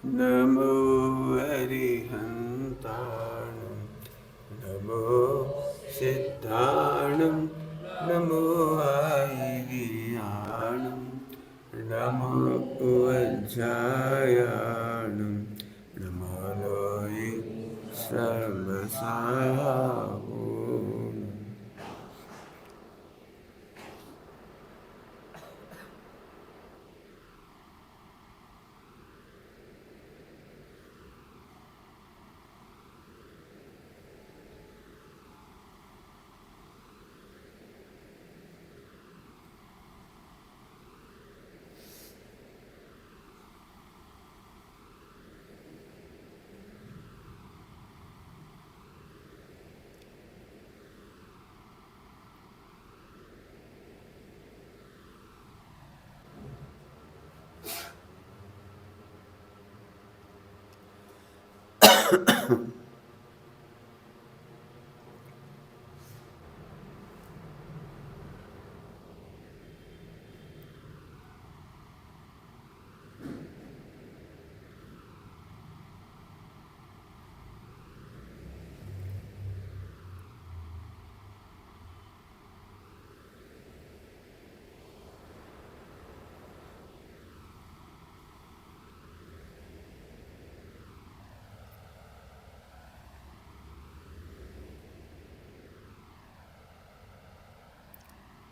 नमो अरिहन्ताणं नमो सिद्धाणं नमो आयिर्याणं नमो वज्रायाणं नमो लोये सर्वसाहुं।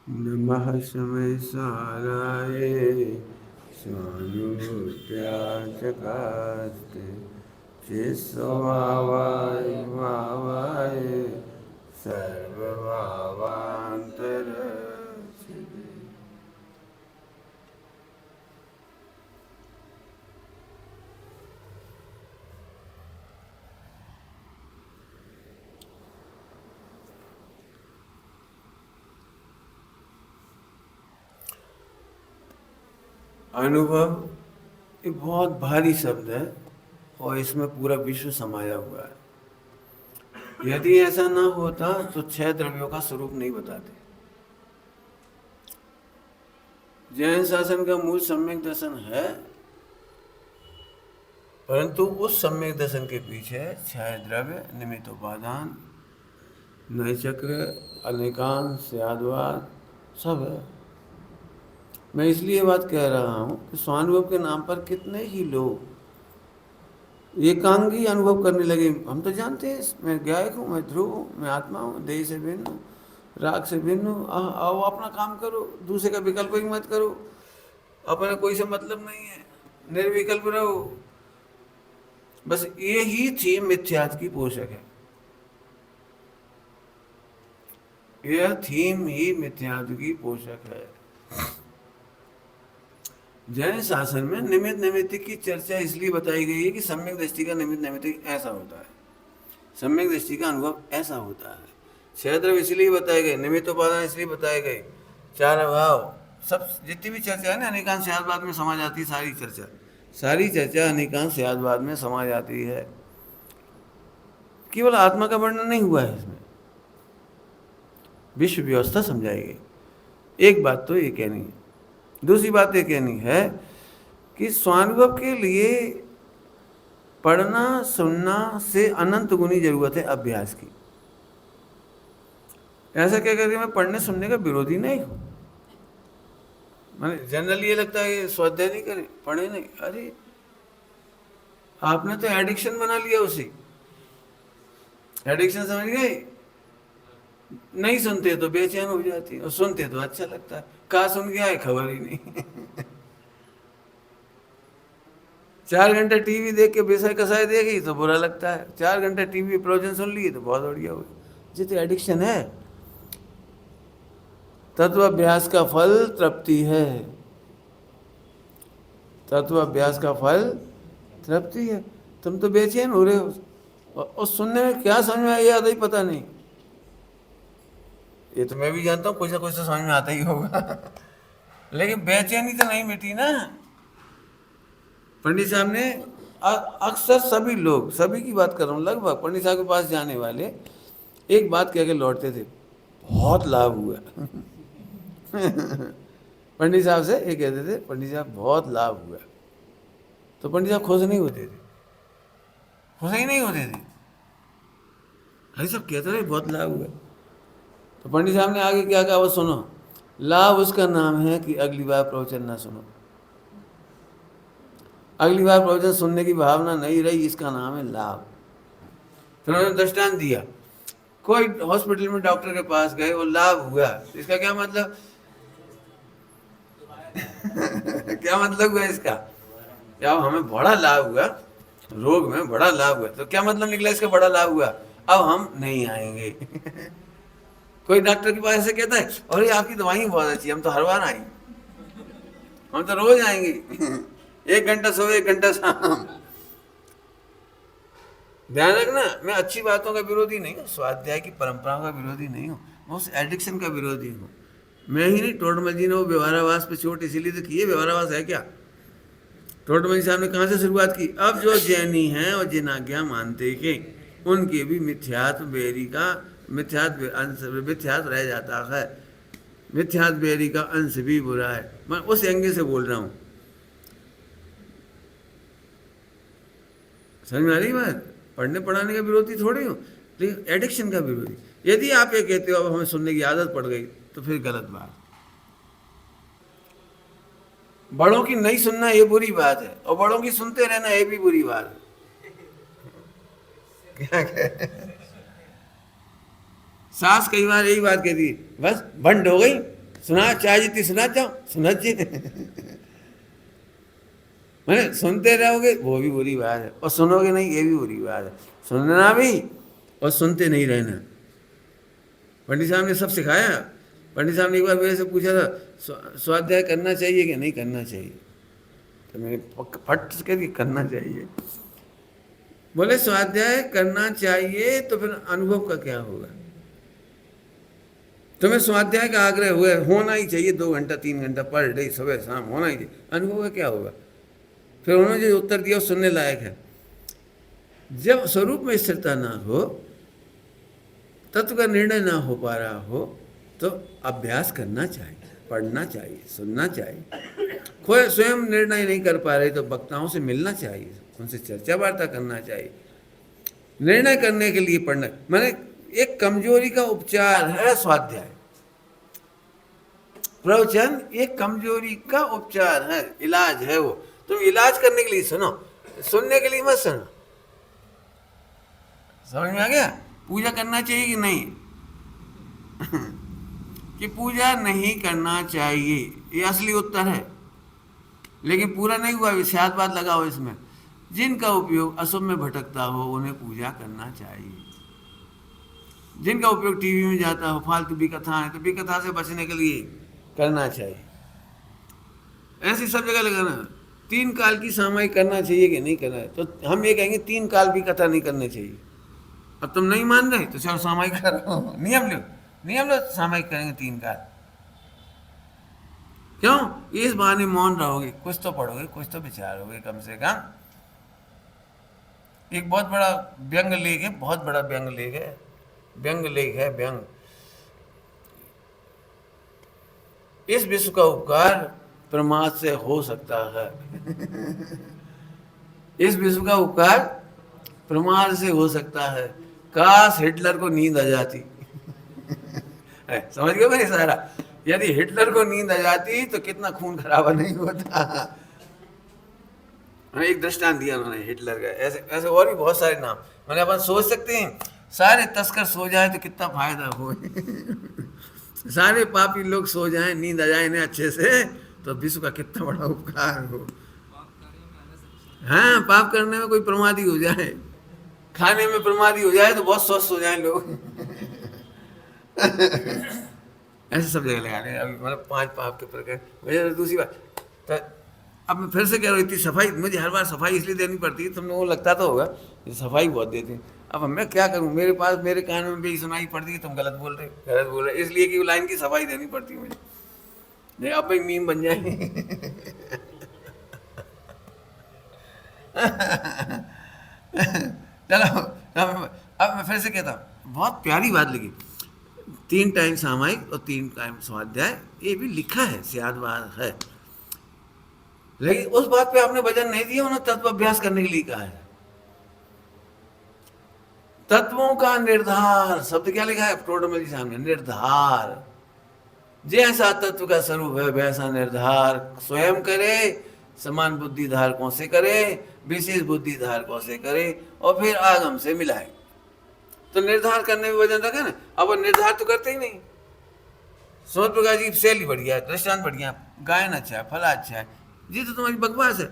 नमः शमयसाराय स्वानुभूत्याचकास्ते चिस्वभावाय भावाय सर्वभावान्तरचिते। अनुभव एक बहुत भारी शब्द है और इसमें पूरा विश्व समाया हुआ है। यदि ऐसा ना होता तो 6 द्रव्यों का स्वरूप नहीं बताते। जैन शासन का मूल सम्यक दर्शन है, परंतु उस सम्यक दर्शन के पीछे 6 द्रव्य, निमित्त उपादान, नय चक्र, अनेकांश, स्याद्वाद सब है। मैं इसलिए बात कह रहा हूँ कि स्वानुभव के नाम पर कितने ही लोग एकांगी अनुभव करने लगे। हम तो जानते हैं मैं गायक हूँ, मैं ध्रुव हूँ, मैं आत्मा हूँ, देह से भिन्न हूँ, राग से भिन्न हूँ। आओ अपना काम करो, दूसरे का विकल्प ही मत करो, अपना कोई से मतलब नहीं है, निर्विकल्प रहो। बस ये ही थीम मिथ्यात्व की पोषक है। यह थीम ही मिथ्यात्व की पोषक है। जैन शासन में निमित्त नैमित्तिक की चर्चा इसलिए बताई गई है कि सम्यक दृष्टि का निमित्त नैमित्तिक ऐसा होता है, सम्यक दृष्टि का अनुभव ऐसा होता है। 6 द्रव्य इसलिए बताए गए, निमित्त उपादान इसलिए बताए गए, 4 अभाव, सब जितनी भी चर्चा है ना अनेकांश स्याद्वाद में समा जाती है। सारी चर्चा अनेकांश स्याद्वाद में समा जाती है। केवल आत्मा का वर्णन नहीं हुआ है इसमें, विश्व व्यवस्था समझाई गई। एक बात तो ये कहनी है। दूसरी बात ये कहनी है कि स्वानुभव के लिए पढ़ना सुनना से अनंत गुनी जरूरत है अभ्यास की। ऐसा क्या करके मैं पढ़ने सुनने का विरोधी नहीं हूँ। मैंने जनरली ये लगता है स्वाध्याय नहीं करें, पढ़े नहीं। अरे आपने तो एडिक्शन बना लिया उसी। एडिक्शन समझ गए? नहीं सुनते तो बेचैन हो जाती है और सुनते तो अच्छा लगता है। कहाँ सुन गया है खबर ही नहीं। 4 घंटे टीवी देख के बेसाय कसाय देखी तो बुरा लगता है, 4 घंटे टीवी प्रवचन सुन लिए तो बहुत बढ़िया हो गया। जितनी एडिक्शन है। तत्वाभ्यास का फल तृप्ति है। तत्वाभ्यास का फल तृप्ति है। तुम तो बेचैन हो रहे हो और सुनने में क्या समझ में आया ही पता नहीं। ये तो मैं भी जानता हूँ, कुछ ना कुछ तो समझ में आता ही होगा। लेकिन बेचैनी तो नहीं मिटी ना। पंडित साहब ने अक्सर सभी लोग, सभी की बात कर रहा हूँ, लगभग पंडित साहब के पास जाने वाले एक बात कह के लौटते थे, बहुत लाभ हुआ। पंडित साहब से ये कहते थे, पंडित साहब बहुत लाभ हुआ। तो पंडित साहब खुश नहीं होते थे, खुश ही नहीं होते थे। अरे सब कहते रहे बहुत लाभ हुआ। तो पंडित साहब ने आगे क्या कहा वो सुनो, लाभ उसका नाम है कि अगली बार प्रवचन ना सुनो, अगली बार प्रवचन सुनने की भावना नहीं रही, इसका नाम है लाभ। फिर उन्होंने दृष्टांत दिया, कोई हॉस्पिटल में डॉक्टर के पास गए और लाभ हुआ, इसका क्या मतलब क्या मतलब हुआ इसका, क्या हमें बड़ा लाभ हुआ, रोग में बड़ा लाभ हुआ, तो क्या मतलब निकला इसका बड़ा लाभ हुआ, अब हम नहीं आएंगे। कोई डॉक्टर के पास ऐसे कहता है, अरे आपकी दवाई बहुत अच्छी है, हम तो हर बार आएंगे, हम तो रोज आएंगे। 1 घंटा सुबह 1 घंटा शाम। ध्यान रखना, मैं अच्छी बातों का विरोधी नहीं हूँ, स्वाध्याय की परंपराओं का विरोधी नहीं हूँ, मैं उस एडिक्शन का विरोधी हूँ। मैं ही नहीं, टोडरमल जी ने वो व्यवहारावास पे चोट इसीलिए तो की है, व्यवहारावास है क्या। टोडरमल जी साहब ने कहाँ से शुरुआत की, अब जो जैनी हैं और जिन आज्ञा मानते के उनके भी मिथ्यात्व बेरी का मिथ्यात्व अंश मिथ्यात्व रह जाता है, मिथ्यात्व बेरी का अंश भी बुरा है। मैं उस एंगल से बोल रहा हूँ, समझ में आ रही बात। पढ़ने पढ़ाने का विरोधी थोड़ी हो, लेकिन एडिक्शन का विरोधी। यदि आप ये कहते हो अब हमें सुनने की आदत पड़ गई, तो फिर गलत बात। बड़ों की नहीं सुनना ये बुरी बात है, और बड़ों की सुनते रहना ये भी बुरी बात है। क्या सास कई बार यही बात कहती है, बस बंद हो गई, सुना चाहे जितनी सुना जाओ सुना मैंने सुनते रहोगे वो भी बुरी बात है, और सुनोगे नहीं ये भी बुरी बात है। सुनना भी और सुनते नहीं रहना। पंडित साहब ने सब सिखाया। पंडित साहब ने एक बार मेरे से पूछा था, स्वाध्याय करना चाहिए कि नहीं करना चाहिए, तो मैंने फट से कह दिया करना चाहिए। बोले स्वाध्याय करना चाहिए तो फिर अनुभव का क्या होगा, तुम्हें स्वाध्याय का आग्रह हुआ, होना ही चाहिए 2 घंटा 3 घंटा पर डे, सुबह शाम होना ही चाहिए, अनुभव का क्या होगा। फिर उन्होंने जो उत्तर दिया सुनने लायक है। जब स्वरूप में स्थिरता ना हो, तत्व का निर्णय ना हो पा रहा हो, तो अभ्यास करना चाहिए, पढ़ना चाहिए, सुनना चाहिए। कोई स्वयं निर्णय नहीं कर पा रहे तो वक्ताओं से मिलना चाहिए, उनसे चर्चा वार्ता करना चाहिए। निर्णय करने के लिए पढ़ना, मैंने एक कमजोरी का उपचार है स्वाध्याय। प्रवचन एक कमजोरी का उपचार है, इलाज है वो। तुम इलाज करने के लिए सुनो, सुनने के लिए मत सुनो। समझ में आ गया। पूजा करना चाहिए कि नहीं कि पूजा नहीं करना चाहिए, ये असली उत्तर है। लेकिन पूरा नहीं हुआ, विषयात्वाद लगाओ इसमें। जिनका उपयोग अशुभ में भटकता हो उन्हें पूजा करना चाहिए। जिनका उपयोग टीवी में जाता हो, फालतू विकथा है, तो विकथा से बचने के लिए करना चाहिए। ऐसी सब जगह लगाना। 3 काल की सामायिक करना चाहिए कि नहीं करना है, तो हम ये कहेंगे 3 काल भी कथा नहीं करनी चाहिए। अब तुम नहीं मान रहे तो चलो सामायिक करो, नियम लो सामायिक करेंगे 3 काल। क्यों, इस बहाने मौन रहोगे, कुछ तो पढ़ोगे, कुछ तो विचारोगे कम से कम। एक बहुत बड़ा व्यंग लेख है, बहुत बड़ा व्यंग लेख है, व्यंग लेख है व्यंग। इस विश्व का उपकार प्रमाद से हो सकता है। इस विश्व का उपकार प्रमाद से हो सकता है। काश हिटलर को नींद आ जाती। समझ गए भाई सारा। यदि हिटलर को नींद आ जाती तो कितना खून खराबा नहीं होता। एक दृष्टांत दिया उन्होंने हिटलर का, ऐसे ऐसे और भी बहुत सारे नाम। मैंने अपन सोच सकते हैं सारे तस्कर सो जाए तो कितना फायदा हो। सारे पापी लोग सो जाएं, नींद आ जाए इन्हें अच्छे से, तो विश्व का कितना बड़ा उपकार हो। हाँ, पाप करने में कोई प्रमादी हो जाए, खाने में प्रमादी हो जाए तो बहुत स्वस्थ हो जाए लोग। ऐसे सब जगह लगा रहे। अभी मतलब 5 पाप के प्रकार। मुझे दूसरी बात, तो अब मैं फिर से कह रहा हूँ, इतनी सफाई मुझे हर बार सफाई इसलिए देनी पड़ती है, तुम लोगों को लगता तो होगा सफाई बहुत देते हैं। अब मैं क्या करूँ, मेरे पास मेरे कान में भी सुनाई पड़ती है तुम गलत बोल रहे, इसलिए कि लाइन की सफाई देनी पड़ती है मुझे। नहीं अब भाई मीम बन जाए। चलो अब मैं फिर से कहता हूँ, बहुत प्यारी बात लगी। 3 टाइम सामायिक और 3 टाइम स्वाध्याय, ये भी लिखा है, सियाद बात है। लेकिन उस बात पे आपने वजन नहीं दिया, उन्होंने तत्व अभ्यास करने के लिए कहा है। तत्वों का निर्धार शब्द क्या लिखा है प्रोटोमल के सामने, निर्धार। जैसा तत्व का स्वरूप है वैसा निर्धार स्वयं करे, समान बुद्धि धारकों से करे, विशेष बुद्धि धारकों से करे, और फिर आगम से मिलाए। तो निर्धार करने में वजन रखा ना। अब वो निर्धार तो करते ही नहीं। सोच प्रकाश जी की शैली बढ़िया है, दृष्टांत बढ़िया, गायन अच्छा है, फला अच्छा है, जी तो तुम्हारी बकवास है।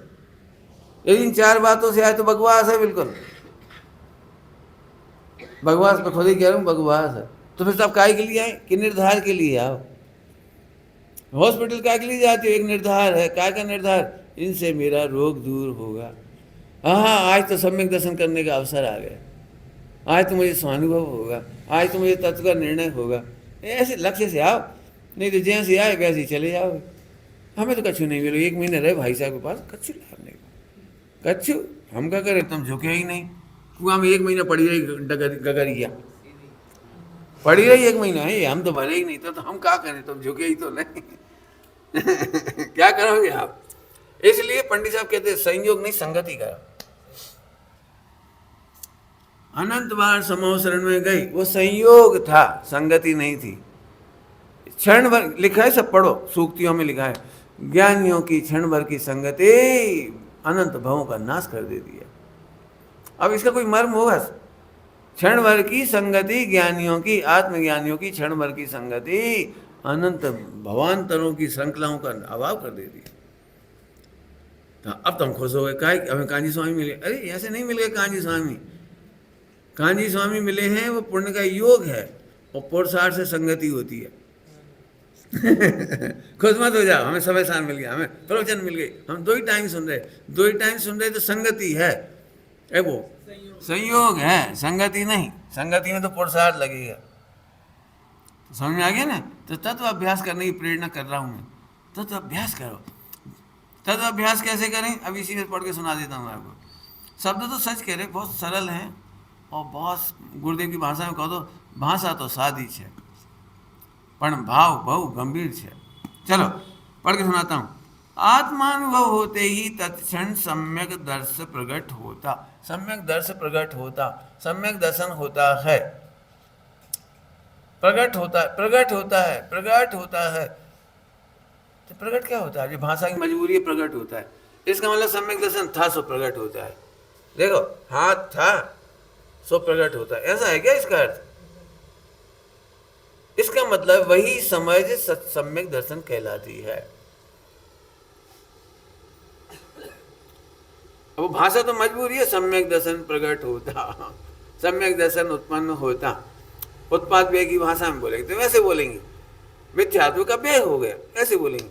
यदि इन 4 बातों से आए तो बकवास है, बिल्कुल बकवास। मैं खुद ही कह रहा हूँ बकवास है। तो फिर सब काय के लिए आए कि निर्धार के लिए आओ। हॉस्पिटल काय के लिए जाते हो, एक निर्धार है। काय का निर्धार? इनसे मेरा रोग दूर होगा। हाँ, आज तो सम्यक दर्शन करने का अवसर आ गया, आज तो मुझे स्वानुभव होगा, आज तो मुझे तत्व का निर्णय होगा। ऐसे लक्ष्य से आओ, नहीं तो जैसे आए वैसे ही चले जाओ। हमें तो कच्छू नहीं मिले। 1 महीने रहे भाई साहब के पास, कच्छू लाने का। कच्छू हम क्या करें, तुम झुके ही नहीं। कुआं में 1 महीना पड़ी रही गगरिया, पड़ी रही 1 महीना है, हम तो भरे ही नहीं। तो हम क्या करें, तुम झुके ही तो नहीं। क्या करोगे आप? इसलिए पंडित साहब कहते हैं संयोग नहीं संगति करो। अनंत बार समूह शरण में गई, वो संयोग था, संगति नहीं थी। क्षण भर लिखा है, सब पढ़ो, सूक्तियों में लिखा है, ज्ञानियों की क्षण भर की संगति अनंत भवों का नाश कर देती है। अब इसका कोई मर्म होगा? क्षण भर की संगति ज्ञानियों की, आत्मज्ञानियों की क्षण भर की संगति अनंत भवांतरों की श्रृंखलाओं का अभाव कर देती है। तो अब तुम खुश हो गए, क्या हमें कांजी स्वामी मिले? अरे ऐसे नहीं मिल गए कांजी स्वामी। कांजी स्वामी मिले हैं, वो पुण्य का योग है, और पुरुषार्थ से संगति होती है। खुश मत हो जाओ, हमें समय सार मिल गया, हमें प्रवचन मिल गई, हम 2 ही टाइम सुन रहे, 2 ही टाइम सुन रहे, तो संगति है। वो संयोग है, संगति नहीं। संगति में तो पुरुषार्थ लगेगा। तो समझ में आ गया ना? तो तत्व अभ्यास करने की प्रेरणा कर रहा हूं मैं। तत्व अभ्यास करो। तत्व अभ्यास कैसे करें, अब इसी में पढ़ के सुना देता हूँ आपको। शब्द तो सच कह रहे, बहुत सरल हैं, और बहुत गुरुदेव की भाषा में कहो तो भाषा तो सादी है, पर भाव बहु गंभीर है। चलो पढ़ के सुनाता हूँ। आत्मानुभव होते ही तत्क्षण सम्यक दर्श प्रकट होता। सम्यक दर्श प्रकट होता, सम्यक दर्शन होता है, प्रकट होता है, प्रकट होता है, प्रकट होता है। तो प्रकट क्या होता है? जो भाषा की मजबूरी है, प्रकट होता है। इसका मतलब सम्यक दर्शन था सो प्रकट होता है। देखो, हाथ था सो प्रकट होता है, ऐसा है क्या इसका अर्थ? इसका मतलब वही समझ सम्यक दर्शन कहलाती है। अब भाषा तो मजबूरी है, सम्यक दर्शन प्रकट होता, सम्यक दर्शन उत्पन्न होता। उत्पाद व्यय की भाषा में बोलेंगे तो वैसे बोलेंगे, मिथ्यात्व का व्यय हो गया, ऐसे बोलेंगे।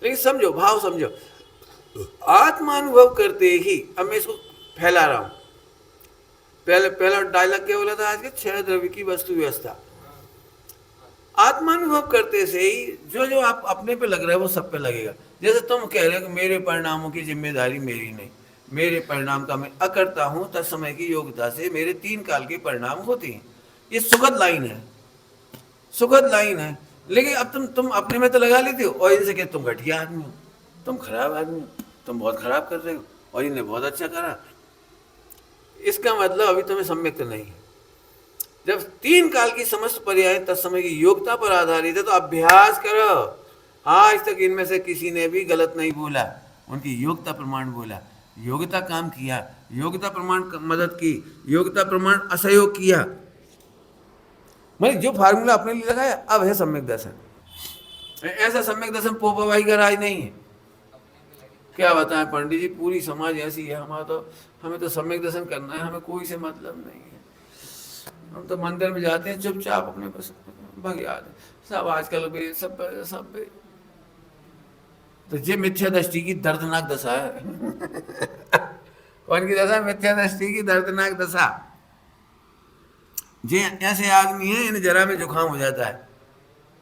लेकिन समझो, भाव समझो। आत्मानुभव करते ही, अब मैं इसको फैला रहा हूं। पहला डायलॉग क्या बोला था आज के? 6 द्रव्य की वस्तु व्यवस्था। आत्मानुभव करते से ही जो जो आप अपने पे लग रहा है वो सब पे लगेगा। जैसे तुम कह रहे हो कि मेरे परिणामों की जिम्मेदारी मेरी नहीं, मेरे परिणाम का मैं अकर्ता हूं, तत्समय की योग्यता से मेरे 3 काल के परिणाम होते हैं। ये सुखद लाइन है, सुखद लाइन है। लेकिन अब तुम अपने में तो लगा लेते हो, और इनसे कहते तुम घटिया आदमी हो, तुम खराब आदमी हो, तुम बहुत खराब कर रहे हो, और इन्हें बहुत अच्छा करा। इसका मतलब अभी तुम्हें सम्यक तो नहीं है। जब 3 काल की समस्त पर्याय तत्समय की योग्यता पर आधारित है तो अभ्यास करो। आज तक इनमें से किसी ने भी गलत नहीं बोला, उनकी योग्यता प्रमाण बोला, योग्यता काम किया, योग्यता प्रमाण मदद की, योग्यता प्रमाण असहयोग किया। मतलब जो फार्मूला अपने लिए लगाया, अब है सम्यक दर्शन। ऐसा सम्यक दर्शन पोपाबाई का राज नहीं है। क्या बताएं पंडित जी, पूरी समाज ऐसी है, हमें तो सम्यक दर्शन करना है, हमें कोई से मतलब नहीं है। हम तो मंदिर में जाते हैं चुपचाप अपने बस भगवान सब। आजकल भी सब तो ये मिथ्या दृष्टि की दर्दनाक दशा है। कौन की दशा? मिथ्या दृष्टि की दर्दनाक दशा। जे ऐसे आदमी है, इन्हें जरा में जुकाम हो जाता है,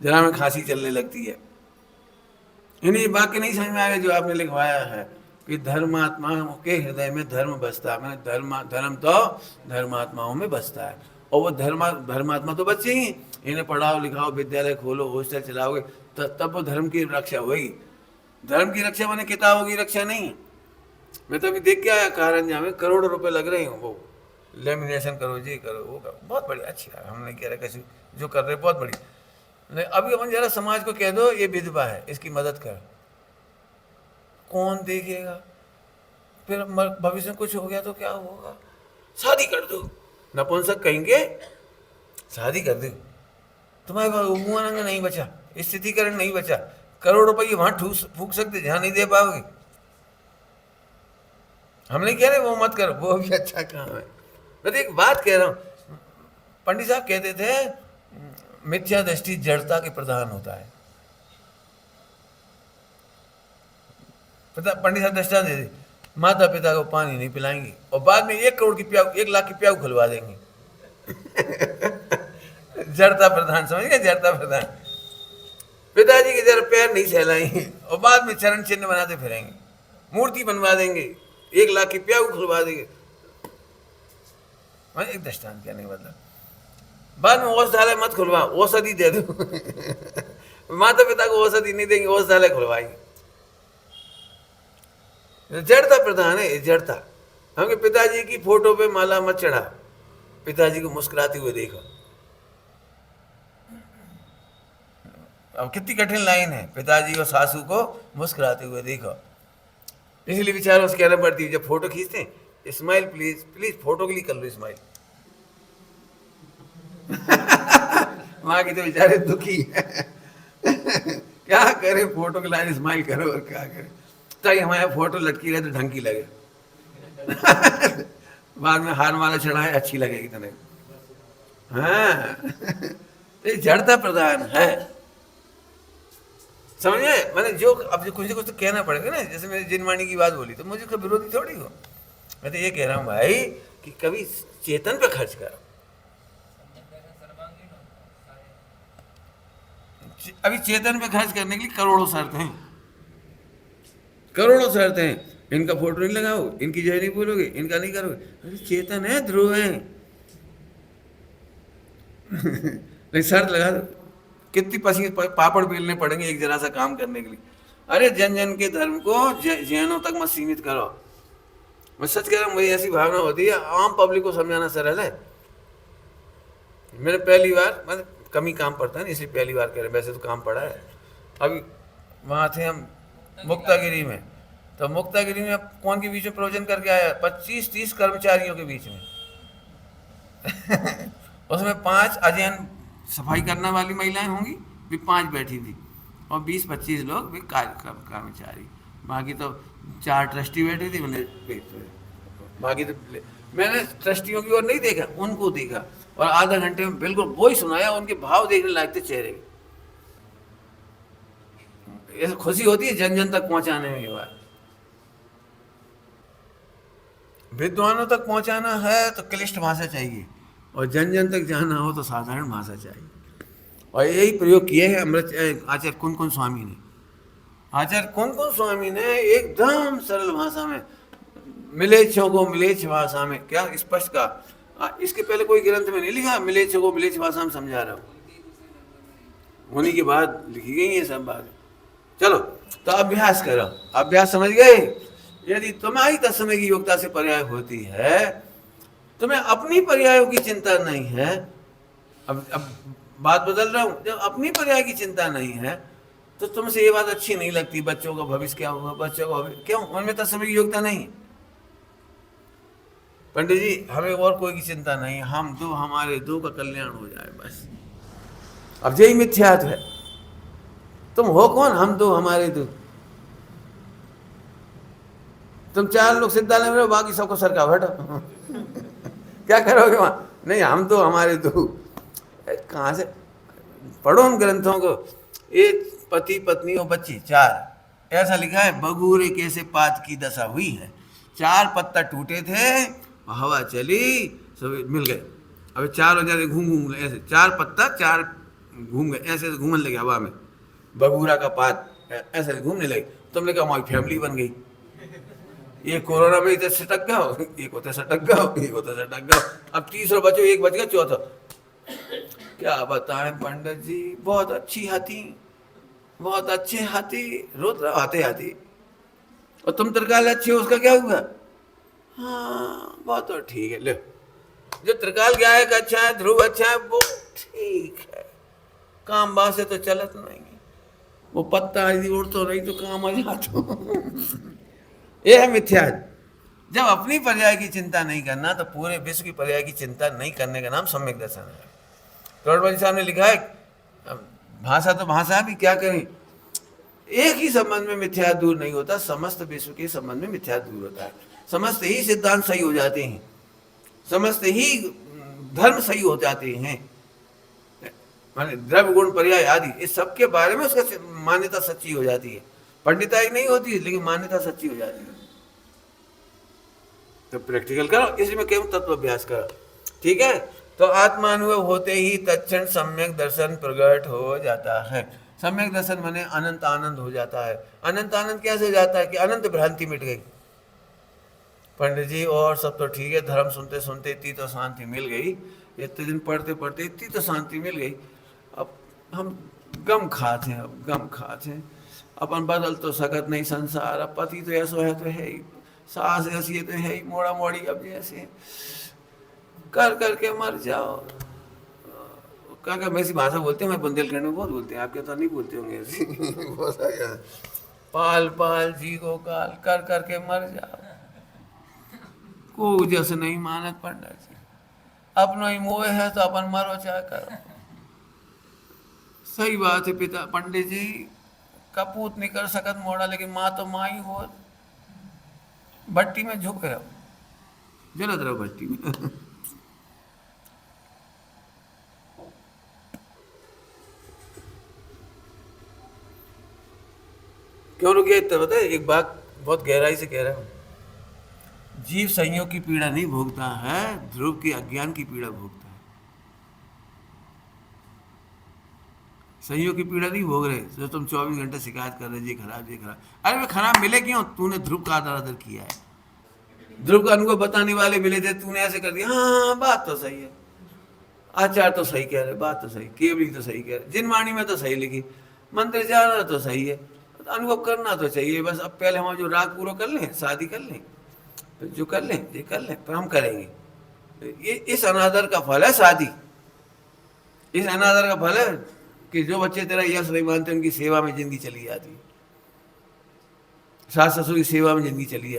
जरा में खांसी चलने लगती है। इन्हें वाक्य नहीं समझ में आया जो आपने लिखवाया है कि धर्मात्माओं के हृदय में धर्म बसता है। मैंने धर्म तो धर्मात्माओं में बसता है, और वो धर्मात्मा तो बच्चे ही, इन्हें पढ़ाओ लिखाओ, विद्यालय खोलो, हॉस्टल चलाओगे, तब वो धर्म की रक्षा होगी। धर्म की रक्षा माने किताबों की रक्षा नहीं। मैं तो अभी देख के आया कारंजा में करोड़ों रुपए लग रहे हैं, वो लेमिनेशन करो, ये करो, वो करो, बहुत बढ़िया, अच्छी है। हम नहीं कह रहे कैसे जो कर रहे बहुत बढ़िया। नहीं, अभी अपन जरा समाज को कह दो ये विधवा है, इसकी मदद कर, कौन देखेगा? फिर भविष्य में कुछ हो गया तो क्या होगा? शादी कर दो, नपुंसक कहेंगे शादी कर दो, तुम्हारे पास उमंग नहीं बचा, स्थितिकरण नहीं बचा, करोड़ रुपये वहां फूक सकते जहां नहीं दे पाओगे। हम नहीं कह रहे वो मत करो, वो भी अच्छा काम है। मैं तो एक बात कह रहा हूं, पंडित साहब कहते थे मिथ्या दृष्टि जड़ता के प्रधान होता है। पंडित साहब दृष्टांत दे, माता पिता को पानी नहीं पिलाएंगे और बाद में 1 करोड़ की प्याऊ, 1 लाख की प्याऊ खुलवा देंगे। जड़ता प्रधान, समझ गए? जड़ता प्रधान, पिताजी के जरा पैर नहीं सहलाएंगे और बाद में चरण चिन्ह बनाते फिरेंगे, मूर्ति बनवा देंगे, 1 लाख की प्याऊ खुलवा देंगे। एक दृष्टांत क्या नहीं मतलब, बाद में औषधालय मत खुलवा, औषधि दे दो। माता पिता को औषधि नहीं देंगे, औषधालय खुलवाएंगे। जड़ता प्रधान है, जड़ता। हमके पिताजी की फोटो पे माला मत चढ़ा, पिताजी को मुस्कुराते हुए देखो। अब कितनी कठिन लाइन है, पिताजी और सासू को मुस्कुराते हुए देखो। इसलिए बेचारों से कहना पड़ती है जब फोटो खींचते हैं, स्माइल प्लीज, प्लीज फोटो के लिए कर लो स्माइल। माँ की तो बेचारे दुखी है। क्या करे, फोटो के लाइन स्माइल करो और क्या करे, ताकि हमारे फोटो लटकी रहे तो ढंग की लगे। बाद में हार माला चढ़ाए अच्छी लगेगी तने। हाँ, ये जड़ता प्रधान है, समझे? मैंने जो अब कुछ ना कुछ तो कहना पड़ेगा ना। जैसे मैंने जिनवाणी की बात बोली तो मुझे कोई विरोधी थोड़ी हो। मैं तो ये कह रहा हूँ भाई कि कभी चेतन पे खर्च करो। अभी चेतन पे खर्च करने के लिए करोड़ों शर्त हैं, करोड़ों शर्त हैं। इनका फोटो नहीं लगाओ, इनकी जय नहीं बोलोगे, इनका नहीं करोगे। अरे चेतन है, ध्रुव है। नहीं, शर्त लगा दो, कितनी पापड़ बेलने पड़ेंगे एक जरा सा काम करने के लिए। अरे जन जन के धर्म को जैनों तक मत सीमित करो। मैं सच कह रहा हूँ, मुझे ऐसी भावना होती है, आम पब्लिक को समझाना सरल है। मैंने पहली बार, मैं कम ही काम पड़ता है ना, इसलिए पहली बार कह रहे, वैसे तो काम पड़ा है। अभी वहाँ थे हम मुक्तागिरी में, तो मुक्तागिरी में कौन के बीच में प्रवचन करके आया, 25-30 कर्मचारियों के बीच में। उसमें 5 अजैन सफाई करने वाली महिलाएं होंगी, भी 5 बैठी थी, और 20-25 लोग भी कर्मचारी। बाकी तो 4 ट्रस्टी बैठी थी, बाकी तो मैंने ट्रस्टियों की ओर नहीं देखा, उनको देखा, और आधा घंटे में बिल्कुल वही सुनाया। उनके भाव देखने लायक थे चेहरे। ऐसे खुशी होती है जन जन तक पहुंचाने में। ये बात विद्वानों तक पहुंचाना है तो क्लिष्ट भाषा चाहिए, और जन जन तक जाना हो तो साधारण भाषा चाहिए। और यही प्रयोग किए हैं आचार्य कुन स्वामी ने। आचार्य कुन स्वामी ने एकदम सरल भाषा में, मिलेच्छों को मिलेच्छ भाषा में क्या स्पष्ट कहा। इसके पहले कोई ग्रंथ में नहीं लिखा, मिलेच्छों को मिलेच्छ भाषा में समझा रहा हूँ, उन्हीं के बाद लिखी गई ये सब बात। चलो तो अभ्यास करो, अभ्यास समझ गए? यदि तुम्हारी तत्समय की योग्यता से पर्याय होती है, तुम्हें अपनी पर्यायों की चिंता नहीं है। अब बात बदल रहा हूं, जब अपनी पर्याय की चिंता नहीं है तो तुमसे ये बात अच्छी नहीं लगती, बच्चों का भविष्य क्या होगा, बच्चों का भविष्य क्यों, उनमें तत्समय की योग्यता नहीं। पंडित जी हमें और कोई की चिंता नहीं, हम दो, हमारे दो का कल्याण हो जाए बस। अब यही मिथ्यात्व है। तुम हो कौन? हम दो, हमारे दो। तुम 4 लोग सिद्धालय में रहो, बाकी सबको सरका बैठो। क्या करोगे वहां? नहीं, हम दो, हमारे दो। कहाँ से पढ़ो उन ग्रंथों को। एक पति पत्नी और बच्ची 4, ऐसा लिखा है, बगूरे कैसे पात की दशा हुई है। 4 पत्ता टूटे थे, हवा चली, सब मिल गए। अब 4 हो जाते, घूम ऐसे 4 पत्ता 4 घूम गए, ऐसे घूमने लगे हवा में, बगूरा का पात ऐसे घूमने लगे। तुमने कहा हमारी फैमिली बन गई। ये कोरोना में इधर सटक गया, एक होता सटक गया, एक होता सटक गया। अब 3 बचो, एक बच गया, चौथा। क्या बताएं पंडित जी, बहुत अच्छी हाथी, बहुत अच्छे हाथी, रोत रहा आते हाथी, और तुम त्रिकाल अच्छे हो, उसका क्या हुआ? हाँ बहुत तो ठीक है, ले जो त्रिकाल गायक अच्छा है, ध्रुव अच्छा है, वो ठीक है, काम बात से तो चलत नहीं, वो पत्ता यदि उड़ तो नहीं तो काम आ जाता। ये है मिथ्या। जब अपनी पर्याय की चिंता नहीं करना तो पूरे विश्व की पर्याय की चिंता नहीं करने का नाम सम्यक दर्शन है। करोड़पति साहब ने लिखा है, अब भाषा तो भाषा भी क्या करें, एक ही संबंध में मिथ्या दूर नहीं होता, समस्त विश्व के संबंध में मिथ्या दूर होता है। समस्त ही सिद्धांत सही हो जाते हैं, समस्त ही धर्म सही हो जाते हैं, माने द्रव्य गुण पर्याय आदि इस सब के बारे में उसका मान्यता सच्ची हो जाती है। पंडिताई नहीं होती लेकिन मान्यता सच्ची हो जाती है। तो प्रैक्टिकल करो, इसी में केवल तत्व अभ्यास करो, ठीक है। तो आत्मानुभव होते ही तत्क्षण सम्यक दर्शन प्रकट हो जाता है। सम्यक दर्शन माने अनंत आनंद हो जाता है। अनंत आनंद कैसे हो जाता है कि अनंत भ्रांति मिट गई। पंडित जी और सब तो ठीक है, धर्म सुनते सुनते इतनी तो शांति मिल गई, इतने दिन पढ़ते पढ़ते इतनी तो शांति मिल गई, अब हम गम खाते हैं, अब गम खाते हैं, अपन बदल तो सकत नहीं संसार, अब पति तो ऐसा है तो है ही, सास ऐसी है तो है ही, मोड़ा मोड़ी अब जैसे कर करके मर जाओ। क्या क्या वैसी भाषा बोलते हैं, मैं बुंदेलखंड में बहुत बोलते हैं, आपके तो नहीं बोलते होंगे ऐसी। पाल पाल जी को काल, कर करके मर जाओ, को जैसे नहीं मानत पंडित जी, अपना ही मोह है तो अपन मरो चाहे करो। सही बात है पिता पंडित जी, कपूत नहीं कर सकत मोड़ा, लेकिन माँ तो माँ ही हो, भट्टी में झुक रहो, जलत रहो भट्टी में। क्यों रुके इतना पता है, एक बात बहुत गहराई से कह रहा हूँ। जीव संयोग की पीड़ा नहीं भोगता है, ध्रुव के अज्ञान की पीड़ा भोगता है। संयोग की पीड़ा नहीं भोग रहे, जो तुम 24 घंटे शिकायत कर रहे, ये खराब ये खराब, अरे वे खराब मिले क्यों, तूने ध्रुव का आदर आदर किया है, ध्रुव का अनुभव बताने वाले मिले थे, तूने ऐसे कर दिया, हाँ बात तो सही है, आचार तो सही कह रहे, बात तो सही, केवली तो सही कह रहे, जिनवाणी में तो सही लिखी, मंत्र जाना तो सही है, अनुभव करना तो चाहिए, बस अब पहले हम जो राग पूरा कर लें, शादी कर लें, फिर जो कर लें ये कर लें, फिर हम करेंगे। ये इस अनादर का फल है शादी, इस अनादर का फल है कि जो बच्चे तेरा यश नहीं मानते उनकी सेवा में जिंदगी चली जाती है, सास ससुर की सेवा में जिंदगी चली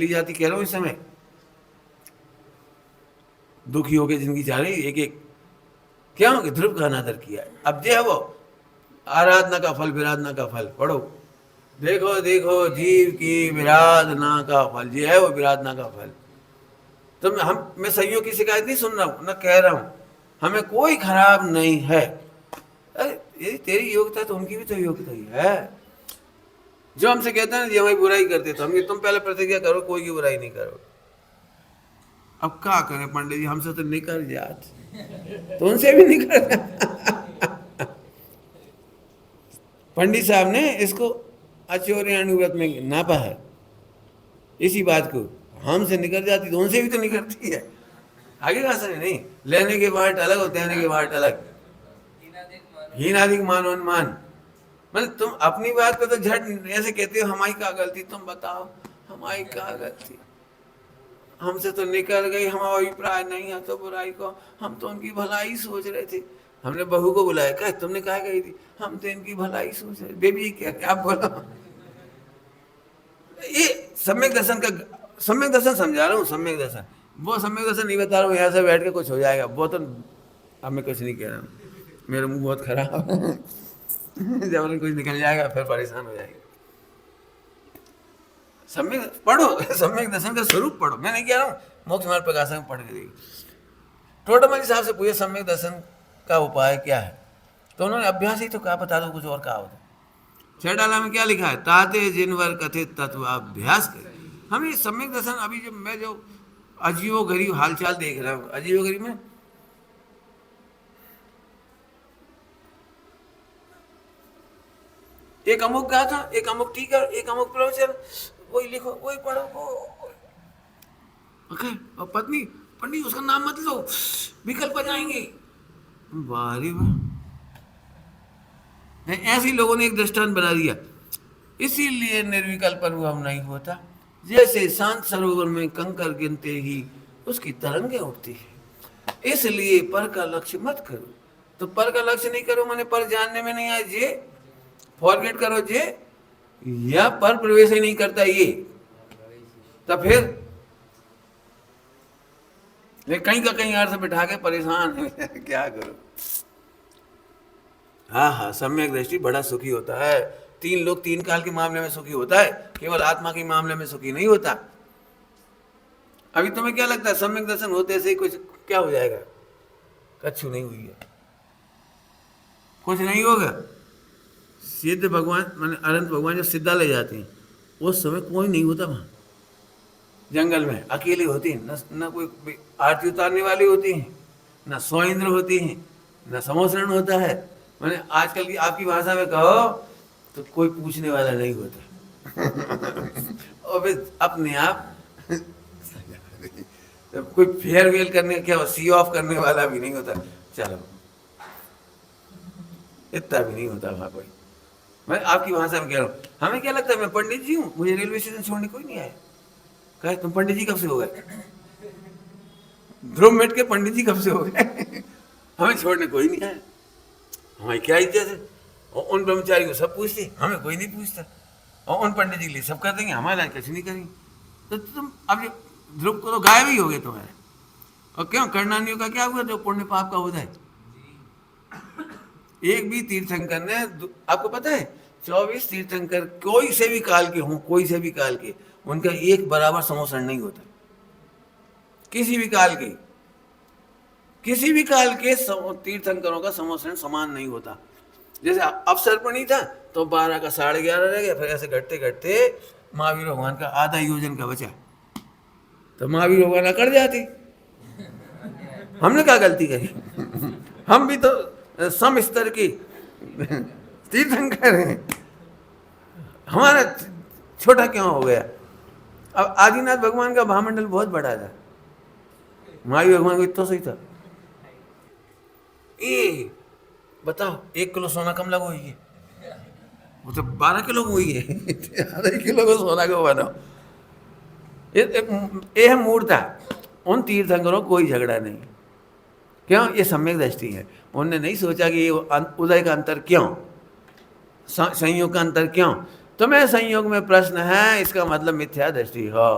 जाती कह रहा हूँ। इस समय दुखी होकर जिंदगी जा रही एक एक, क्यों कि ध्रुव का अनादर किया है। अब जो है वो आराधना का फल, विराधना का फल, पढ़ो, देखो देखो जीव की विराधना का फल, ये है वो विराधना का फल। तो मैं संयोग की शिकायत नहीं सुन रहा हूँ, न कह रहा हूँ, हमें कोई खराब नहीं है। अरे यदि तेरी योग्यता तो उनकी भी तो योग्यता ही है। जो हमसे कहते हैं ना, ये हमारी बुराई करते, तो हम तुम पहले प्रतिज्ञा करो कोई की बुराई नहीं करो। अब क्या करें पंडित जी, हमसे तो निकल जात, तो उनसे भी निकल। पंडित साहब ने इसको अचौर्य अनुव्रत में नापा है, इसी बात को, हमसे निकल जाती तो उनसे भी तो निकलती है। आगे का असर नहीं, लेने के बाट अलग और देने के बाट अलग, हीनादिक मान अनुमान, मतलब तुम अपनी बात पे तो झट ऐसे कहते हो हमारी क्या गलती, तुम बताओ हमारी क्या गलती, हमसे तो निकल गई, हमारा अभिप्राय नहीं है तो बुराई को, हम तो उनकी भलाई सोच रहे थे। हमने बहू को बुलाया, क्या तुमने कहा गई थी, हम तो इनकी भलाई सोच रहे, बेबी क्या आप बोलो। ये सम्यक दर्शन का, सम्यक दर्शन समझा रहा हूँ, सम्यक दर्शन, वो सम्यक दर्शन नहीं बता रहा हूँ यहाँ से बैठ के कुछ हो जाएगा, वो तो अब मैं कुछ नहीं कह रहा हूँ, मेरा मुंह बहुत खराब है। जब कुछ निकल जाएगा फिर परेशान हो जाएगा। सम्यक पढ़ो, सम्यक दर्शन का स्वरूप पढ़ो, मैं नहीं कह रहा हूँ मोक्ष मार्ग प्रकाशन में पढ़ के देखिए। टोटमल साहब से पूछे सम्यक दर्शन का उपाय क्या है, तो उन्होंने अभ्यास ही तो कहा, बता दो कुछ और कहा होता। छेडाला में क्या लिखा है, ताते जिनवर कथित तत्व अभ्यास करे। हम ये सम्यक दर्शन अभी जो मैं जो अजीबो गरीब हालचाल देख रहा हूँ, अजीबो गरीब में एक अमुक कहा था, एक अमुक टीकर, एक अमुक प्रवचन, वही लिखो वही पढ़ो, ओके। और पत्नी पंडित उसका नाम मत लो, विकल्प आ जाएंगे, वाह रे वाह। नहीं, ऐसे ही लोगों ने एक दृष्टांत बना दिया। इसीलिए निर्विकल्प अनुभव नहीं होता। जैसे शांत सरोवर में कंकर गिनते ही उसकी तरंगें उठती है, इसलिए पर का लक्ष्य मत करो। तो पर का लक्ष्य नहीं करो माने पर जानने में नहीं आए जे, फॉरगेट करो जे, या पर प्रवेश ही नहीं करता ये, तो फिर कहीं का कहीं अर्थ बिठा के परेशान है क्या करो। हाँ हाँ, सम्यक दृष्टि बड़ा सुखी होता है। तीन लोग तीन काल के मामले में सुखी होता है, केवल आत्मा के मामले में सुखी नहीं होता। अभी तुम्हें क्या लगता है सम्यक दर्शन होते से कुछ क्या हो जाएगा? कछु नहीं हुई है, कुछ नहीं होगा। सिद्ध भगवान माने अनंत भगवान जब सिद्धा ले जाते हैं उस समय कोई नहीं होता वहां, जंगल में अकेली होती है, न कोई आरती उतारने वाली होती है, न 100 इंद्र होती हैं, न समोसरण होता है। मैंने आजकल की आपकी भाषा में कहो तो कोई पूछने वाला नहीं होता और फिर अपने आप कोई फेयरवेल करने क्या सी ऑफ करने वाला भी नहीं होता। चलो इतना भी नहीं होता वहां कोई। मैं आपकी भाषा में कह रहा हूँ, हमें क्या लगता है मैं पंडित जी हूँ, मुझे रेलवे स्टेशन छोड़ने कोई नहीं आया। कहे तुम पंडित जी कब से हो गए? ध्रुव मिट के पंडित जी कब से हो गए? हमें छोड़ने कोई नहीं आया। हमारी क्या इज्जत है? और उन ब्रह्मचारी को सब पूछते, हमें कोई नहीं पूछता। और उन पंडित जी के लिए सब कर देंगे, हमारे कुछ नहीं करेंगे। तो तुम अब ध्रुव को तो गायब ही हो गए तुम्हारे। और क्यों कर्णानियों का क्या हुआ जो पुण्य पाप का होता है? एक भी तीर्थंकर ने, आपको पता है 24 तीर्थंकर कोई से भी काल के हों, कोई से भी काल के, उनका एक बराबर समोसरण नहीं होता। किसी भी काल के, किसी भी काल के तीर्थंकरों का समोसरण समान नहीं होता। जैसे अवसर पर नहीं था तो 12 का 11:30 रह गया, फिर ऐसे घटते घटते महावीर भगवान का आधा योजन का बचा, तो महावीर भगवान अकड़ जाती। हमने क्या गलती करी? हम भी तो सम स्तर की तीर्थंकर हैं, हमारा छोटा क्यों हो गया? अब आदिनाथ भगवान का भामंडल बहुत बड़ा था, महावीर भगवान को इतना सही था। ये बताओ 1 किलो सोना कम लगो, ये वो तो 12 किलो हुई है आधा किलो को सोना को बनाओ। ये मूर्ता उन तीर्थंकरों कोई झगड़ा नहीं। क्यों? ये सम्यक दृष्टि है। उन्होंने नहीं सोचा कि ये उदय का अंतर क्यों, संयोग का अंतर क्यों। तुम्हें संयोग में प्रश्न है, इसका मतलब मिथ्या दृष्टि हो।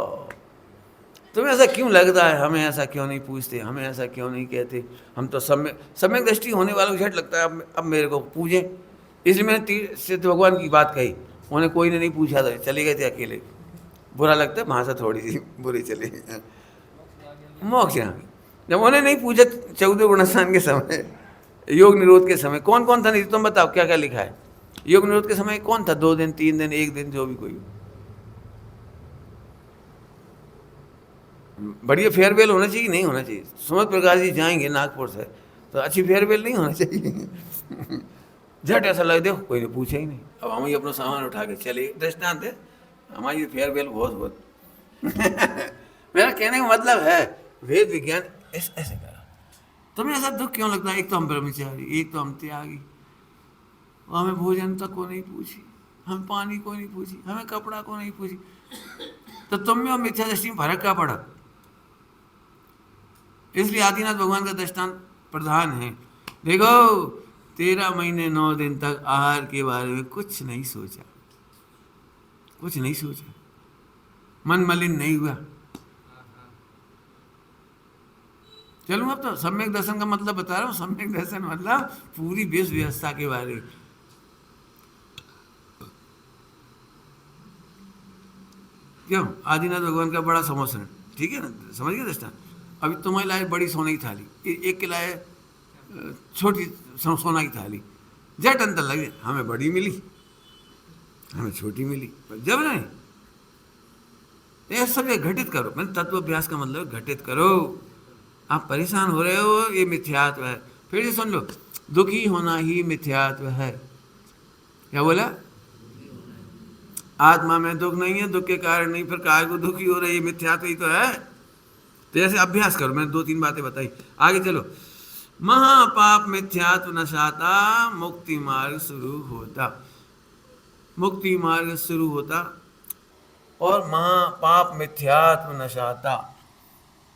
तुम्हें ऐसा क्यों लगता है? हमें ऐसा क्यों नहीं पूछते, हमें ऐसा क्यों नहीं कहते? हम तो सम्यक दृष्टि होने वालों को झट लगता है अब मेरे को पूछे। इसलिए मैंने सिद्ध भगवान की बात कही, उन्हें कोई ने नहीं पूछा था, चले गए थे अकेले। बुरा लगता है, भाषा थोड़ी सी बुरी चली। मोक्ष जब उन्हें नहीं पूछा 14 गुणस्थान के समय, योग निरोध के समय कौन कौन था? नहीं तुम बताओ क्या क्या लिखा है योग निरोध के समय? कौन था? 2 दिन 3 दिन 1 दिन, जो भी कोई। बढ़िया फेयरवेल होना चाहिए, नहीं होना चाहिए? सुमत प्रकाश जी जाएंगे नागपुर से तो अच्छी फेयरवेल नहीं होना चाहिए। झट ऐसा लग देखो कोई ने पूछा ही नहीं, अब हम ही अपना सामान उठा के चले। दृष्टांत है हमारी फेयरवेल बहुत बहुत मेरा कहने का मतलब है वेद विज्ञान ऐसे करा। तुम्हें ऐसा दुख क्यों लगता है? एक तो हम ब्रह्मचारी, एक तो हम त्यागी, और हमें भोजन तक को नहीं पूछी, हम पानी को नहीं पूछी, हमें कपड़ा को नहीं पूछी। तो तुम में और मिथ्या दृष्टि में फर्क क्या पड़ा? इसलिए आदिनाथ भगवान का दृष्टांत प्रधान है। देखो 13 महीने 9 दिन तक आहार के बारे में कुछ नहीं सोचा, कुछ नहीं सोचा, मन मलिन नहीं हुआ। चलो अब तो सम्यक दर्शन का मतलब बता रहा हूँ। सम्यक दर्शन मतलब पूरी विश्व व्यवस्था के बारे में। क्यों? आदिनाथ भगवान का बड़ा समोसरण, ठीक है ना, समझ गए दृष्टांत। अभी तुम्हें लाए बड़ी सोने की थाली, एक के लाए छोटी सोना की थाली, झट अंतर लगे, हमें बड़ी मिली हमें छोटी मिली। जब नहीं ये सब घटित करो। मैंने तत्व अभ्यास का मतलब घटित करो। आप परेशान हो रहे हो, ये मिथ्यात्व है। फिर से सुन लो, दुखी होना ही मिथ्यात्व है। क्या बोला? आत्मा में दुख नहीं है, दुख के कारण नहीं, फिर काय को दुखी हो रही है, मिथ्यात्व ही तो है। तो ऐसे अभ्यास करो। मैंने 2-3 बातें बताई, आगे चलो। महापाप मिथ्यात्व नशाता मुक्ति मार्ग शुरू होता, मुक्ति मार्ग शुरू होता। और महापाप मिथ्यात्व नशाता।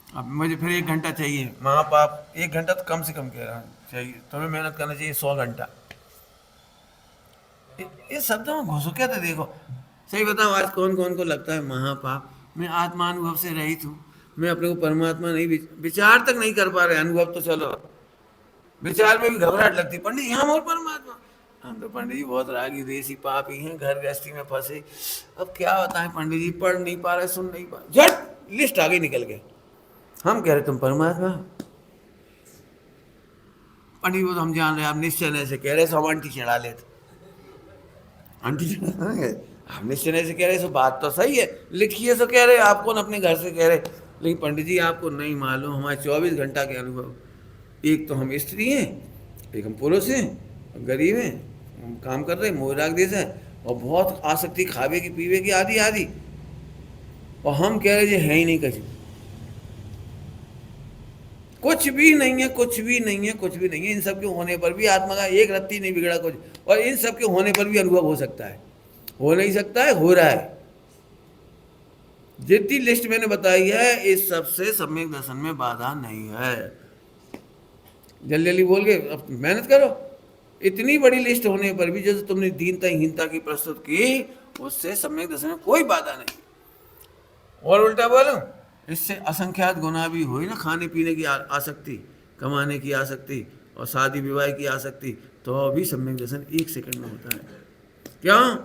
अब मुझे फिर 1 घंटा चाहिए, महापाप 1 घंटा तो कम से कम कह रहा हूँ चाहिए, तुम्हें मेहनत करना चाहिए 100 घंटा। ये शब्दों में घुसो क्या था देखो। सही बताओ, आज कौन कौन को लगता है महापाप? मैं आत्मानुभव से रहित हूँ, मैं अपने को परमात्मा नहीं, विचार तक नहीं कर पा रहे। अनुभव तो चलो, विचार में भी घबराहट लगती, पंडित जी हम और परमात्मा। हम तो पंडित जी बहुत रागी देसी पापी हैं, घर गृहस्थी में फंसे। अब क्या बताएं पंडित जी, पढ़ नहीं पा रहे, सुन नहीं पा रहे, झट लिस्ट आगे निकल गए। हम कह रहे तुम परमात्मा। पंडित वो तो हम जान रहे, आप निश्चय से कह रहे, सो हम आंटी चढ़ा लेते। आंटी चढ़ाएंगे आप निश्चय से कह रहे, सो बात तो सही है, लिखिए सो कह रहे, आप कौन अपने घर से कह रहे। लेकिन पंडित जी आपको नहीं मालूम, हमारे 24 घंटा के अनुभव, एक तो हम स्त्री हैं, एक हम पुरुष हैं, गरीब हैं, हम काम कर रहे हैं, मोहराग देश है, और बहुत आसक्ति खावे की पीवे की आदि आदि, और हम कह रहे हैं ही नहीं कहीं, कुछ भी नहीं है, कुछ भी नहीं है, कुछ भी नहीं है। इन सब के होने पर भी आत्मा का एक रत्ती नहीं बिगड़ा कुछ, और इन सब के होने पर भी अनुभव हो सकता है, हो नहीं सकता है, हो रहा है। जितनी लिस्ट मैंने बताई है, इस सबसे सम्यक दर्शन में बाधा नहीं है। जल्दी जल्दी बोल के अब मेहनत करो। इतनी बड़ी लिस्ट होने पर भी जैसे तुमने दीनता हीनता की प्रस्तुत की, उससे सम्यक दर्शन में कोई बाधा नहीं। और उल्टा बोलो, इससे असंख्यात गुना भी हुई ना, खाने पीने की आसक्ति, कमाने की आसक्ति, और शादी विवाह की आसक्ति, तो अभी सम्यक दर्शन 1 सेकंड में होता है। क्यों?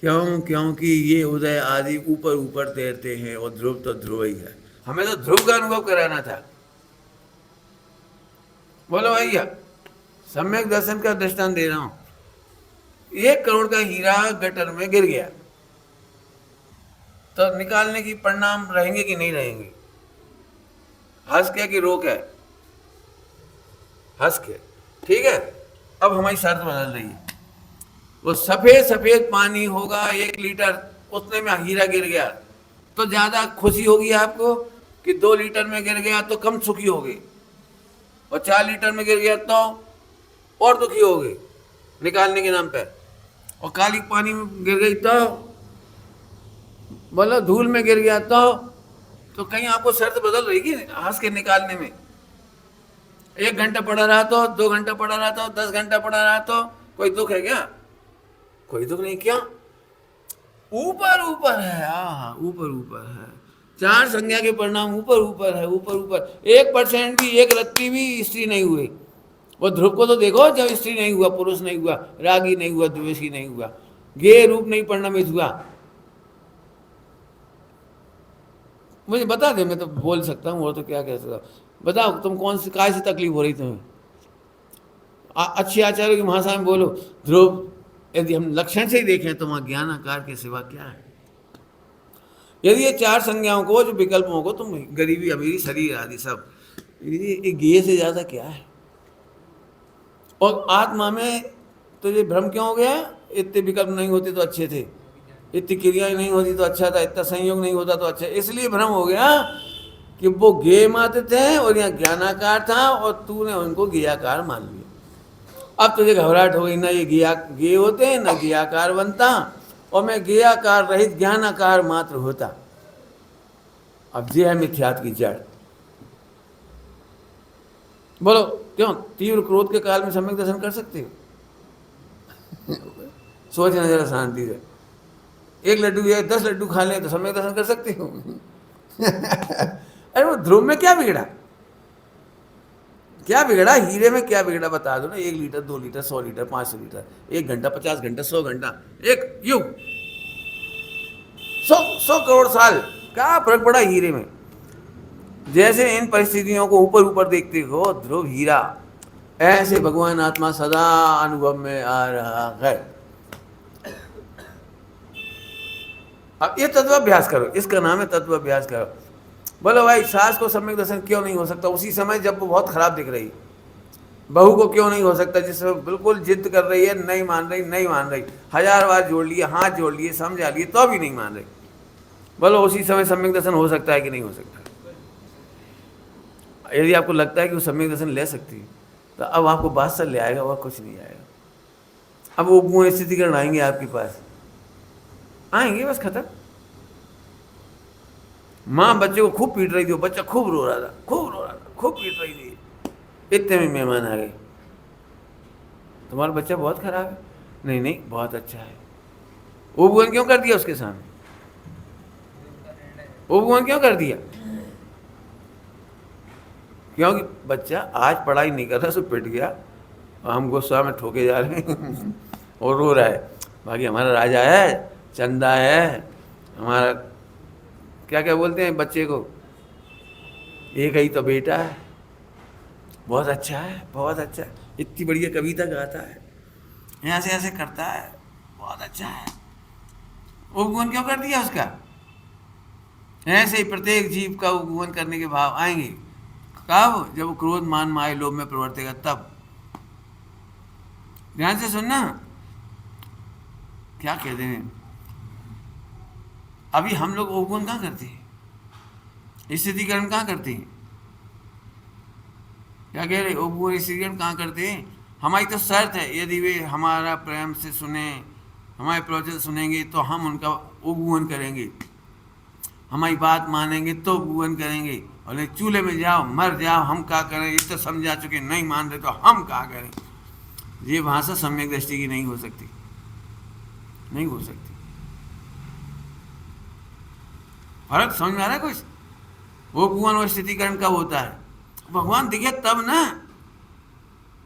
क्यों? क्योंकि ये उदय आदि ऊपर ऊपर तैरते हैं, और ध्रुव तो ध्रुव ही है। हमें तो ध्रुव का अनुभव कराना था। बोलो भैया, सम्यक दर्शन का दृष्टांत दे रहा हूं। 1 करोड़ का हीरा गटर में गिर गया, तो निकालने की परिणाम रहेंगे कि नहीं रहेंगे? हंस के कि रो के? हंस के। ठीक है, अब हमारी शर्त बदल रही है। वो सफेद सफेद पानी होगा 1 लीटर, उतने में हीरा गिर गया, तो ज्यादा खुशी होगी आपको कि 2 लीटर में गिर गया तो कम सुखी होगी, और 4 लीटर में गिर गया तो और दुखी होगी निकालने के नाम पे, और काली पानी में गिर गई तो, बोलो धूल में गिर गया तो कहीं आपको शर्त बदल रही कि हंस के निकालने में? 1 घंटा पड़ा रहा तो, 2 घंटा पड़ा रहा तो, 10 घंटा पड़ा रहा तो कोई दुख है क्या? कोई दुख नहीं। क्या? ऊपर ऊपर है, ऊपर ऊपर है। 4 संज्ञा के परिणाम ऊपर ऊपर है, ऊपर ऊपर। 1% भी, 1 रत्ती भी स्त्री नहीं हुई। वो ध्रुव को तो देखो, जब स्त्री नहीं हुआ, पुरुष नहीं हुआ, रागी नहीं हुआ, द्वेषी नहीं हुआ, गेय रूप नहीं परिणमित हुआ। मुझे बता दे, मैं तो बोल सकता हूँ, और तो क्या कह सकता। बताओ तुम कौन सी काय से तकलीफ हो रही तुम्हें? अच्छे आचार्य की भाषा में बोलो, ध्रुव यदि हम लक्षण से ही देखें तो वहाँ ज्ञान आकार के सिवा क्या है? यदि ये 4 संज्ञाओं को, जो विकल्पों को तुम गरीबी अमीरी शरीर आदि सब, ये गेय से ज्यादा क्या है? और आत्मा में तो ये भ्रम क्यों हो गया? इतने विकल्प नहीं होते तो अच्छे थे, इतनी क्रियाएं नहीं होती तो अच्छा था, इतना संयोग नहीं होता तो अच्छा। इसलिए भ्रम हो गया कि वो गेय मात्र थे और यहाँ ज्ञानाकार था, और तूने उनको गेयाकार मान लिया। अब तुझे घबराहट हो गई, ना ये गेय होते ना गेयाकार बनता, और मैं गेयाकार रहित ज्ञानाकार मात्र होता। अब ये है मिथ्यात्व की जड़। बोलो क्यों? तीव्र क्रोध के काल में सम्यक दर्शन कर सकते हो? सोचना जरा शांति से। 1 लड्डू या 10 लड्डू खा लें तो सम्यक दर्शन कर सकते हो? अरे वो ध्रुव में क्या बिगड़ा? क्या बिगड़ा? हीरे में क्या बिगड़ा? बता दो ना। 1 लीटर, 2 लीटर, 100 लीटर, 500 लीटर, 1 घंटा, 50 घंटा, 100 घंटा, एक युग, 100 करोड़ साल, क्या फर्क पड़ा हीरे में? जैसे इन परिस्थितियों को ऊपर ऊपर देखते हो, ध्रुव हीरा, ऐसे भगवान आत्मा सदा अनुभव में आ रहा है। अब ये तत्वाभ्यास करो, इसका नाम है तत्वाभ्यास करो। बोलो भाई, सास को सम्यक दर्शन क्यों नहीं हो सकता उसी समय जब वो बहुत खराब दिख रही? बहू को क्यों नहीं हो सकता जिस समय बिल्कुल जिद कर रही है, नहीं मान रही, नहीं मान रही, 1000 बार जोड़ लिए, हाथ जोड़ लिए, समझा लिए, तो भी नहीं मान रही? बोलो उसी समय सम्यक दर्शन हो सकता है कि नहीं हो सकता? यदि आपको लगता है कि वो सम्यक दर्शन ले सकती है तो अब आपको बादशाह ले आएगा और कुछ नहीं आएगा। अब वो गुण स्थितिकरण आएंगे आपके पास, आएंगे, बस खत्म। माँ बच्चे को खूब पीट रही थी, बच्चा खूब रो रहा था, खूब रो रहा था, खूब पीट रही थी, इतने में मेहमान आ गए, तुम्हारा बच्चा बहुत खराब है। नहीं नहीं बहुत अच्छा है। उपगमन क्यों कर दिया उसके सामने? उपगमन क्यों कर दिया? क्योंकि बच्चा आज पढ़ाई नहीं कर रहा, सो पिट गया, हम गुस्सा में ठोके जा रहे हैं और रो रहा है। बाकी हमारा राजा है, चंदा है, हमारा क्या क्या बोलते हैं बच्चे को, एक ही तो बेटा है, बहुत अच्छा है, बहुत अच्छा है, इतनी बढ़िया कविता गाता है, ऐसे ऐसे करता है, बहुत अच्छा है। उपगमन क्यों कर दिया उसका? ऐसे ही प्रत्येक जीव का उपगमन करने के भाव आएंगे। कब? जब क्रोध मान माया लोभ में प्रवर्तेगा तब। ध्यान से सुनना, क्या कहते हैं, अभी हम लोग उपगमन कहाँ करते हैं, स्थितिकरण कहाँ करते हैं? क्या कह रहे? उपगमन स्थितिकरण कहाँ करते हैं? हमारी तो शर्त है, यदि वे हमारा प्रेम से सुने, हमारे प्रवचन सुनेंगे तो हम उनका उपगमन करेंगे, हमारी बात मानेंगे तो उपगमन करेंगे। और चूल्हे में जाओ मर जाओ, हम क्या करें, ये तो समझा चुके, नहीं मान रहे तो हम क्या करें? ये भाषा सम्यक दृष्टि की नहीं हो सकती, नहीं हो सकती। फर्क समझ में आ रहा है कुछ? उपगमन और स्थितिकरण कब होता है? भगवान दिखे तब ना,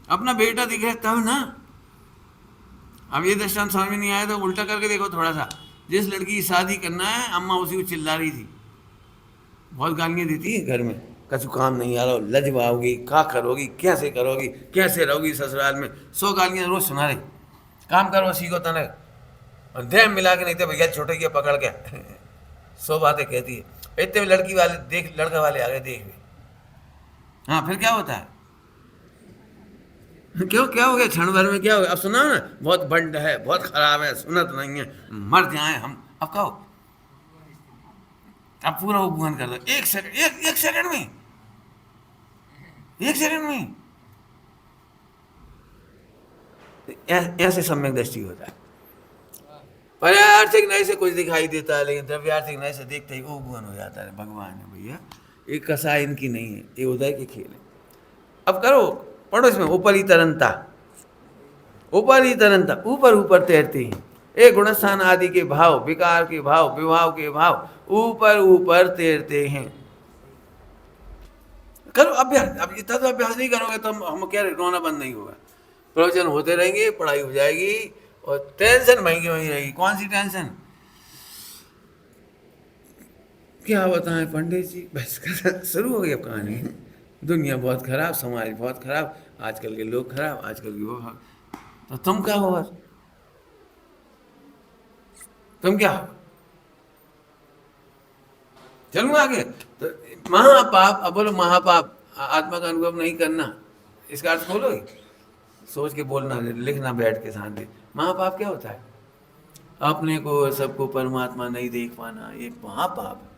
अपना बेटा दिखे तब ना। अब ये दृष्टांत समझ में नहीं आया तो उल्टा करके देखो थोड़ा सा। जिस लड़की की शादी करना है, अम्मा उसी को चिल्ला रही थी, बहुत गालियाँ देती है घर में, कछु काम नहीं आ रहा, लजवाओगी, क्या करोगी, कैसे करोगी, कैसे रहोगी ससुराल में, 100 गालियाँ रोज सुना रही, काम करो सीखो तने, और देह मिला के नहीं तो भैया छोटे की पकड़ के 100 बातें कहती है। इतने में लड़की वाले देख, लड़का वाले आ गए देख में, हाँ फिर क्या होता है? क्यों, क्या हो गया क्षण भर में, क्या हो गया? अब सुना ना, बहुत बंड है, बहुत खराब है, सुनत नहीं है, मर जाए हम, अब कहो, अब पूरा उपगमन कर दो, एक सेकंड, एक सेकंड में, एक सेकंड में। ऐसे सम्यक दृष्टि होता है। पर्यार्थिक नए से कुछ दिखाई देता है, लेकिन द्रव्यार्थिक नए से देखते ही उपगमन हो जाता है। भगवान है भैया, एक कसाई इनकी नहीं है, ये उदय के खेल है। अब करो, पढ़ो इसमें, ऊपर ही तरनता, ऊपर ही तरनता, ऊपर ऊपर तैरते हैं। एक गुणस्थान आदि के भाव, विकार के भाव, विभाव के भाव, ऊपर ऊपर तैरते हैं। करो अभ्यास। अब इतना तो अभ्यास नहीं करोगे तो हम क्या, रोना बंद नहीं होगा, प्रवचन होते रहेंगे, पढ़ाई हो जाएगी और टेंशन महंगी वहीं रहेगी। कौन सी टेंशन? क्या बताएं पंडित जी, बस शुरू हो गई अब कहानी। दुनिया बहुत खराब, समाज बहुत खराब, आजकल के लोग खराब, आजकल की वो, तो तुम क्या हो? तुम क्या हो? चलूँ आगे तो महापाप, अब बोलो महापाप, आत्मा का अनुभव नहीं करना, इसका अर्थ खोलोगे, सोच के बोलना, लिखना बैठ के शांति। महापाप क्या होता है? अपने को सबको परमात्मा नहीं देख पाना, ये महापाप।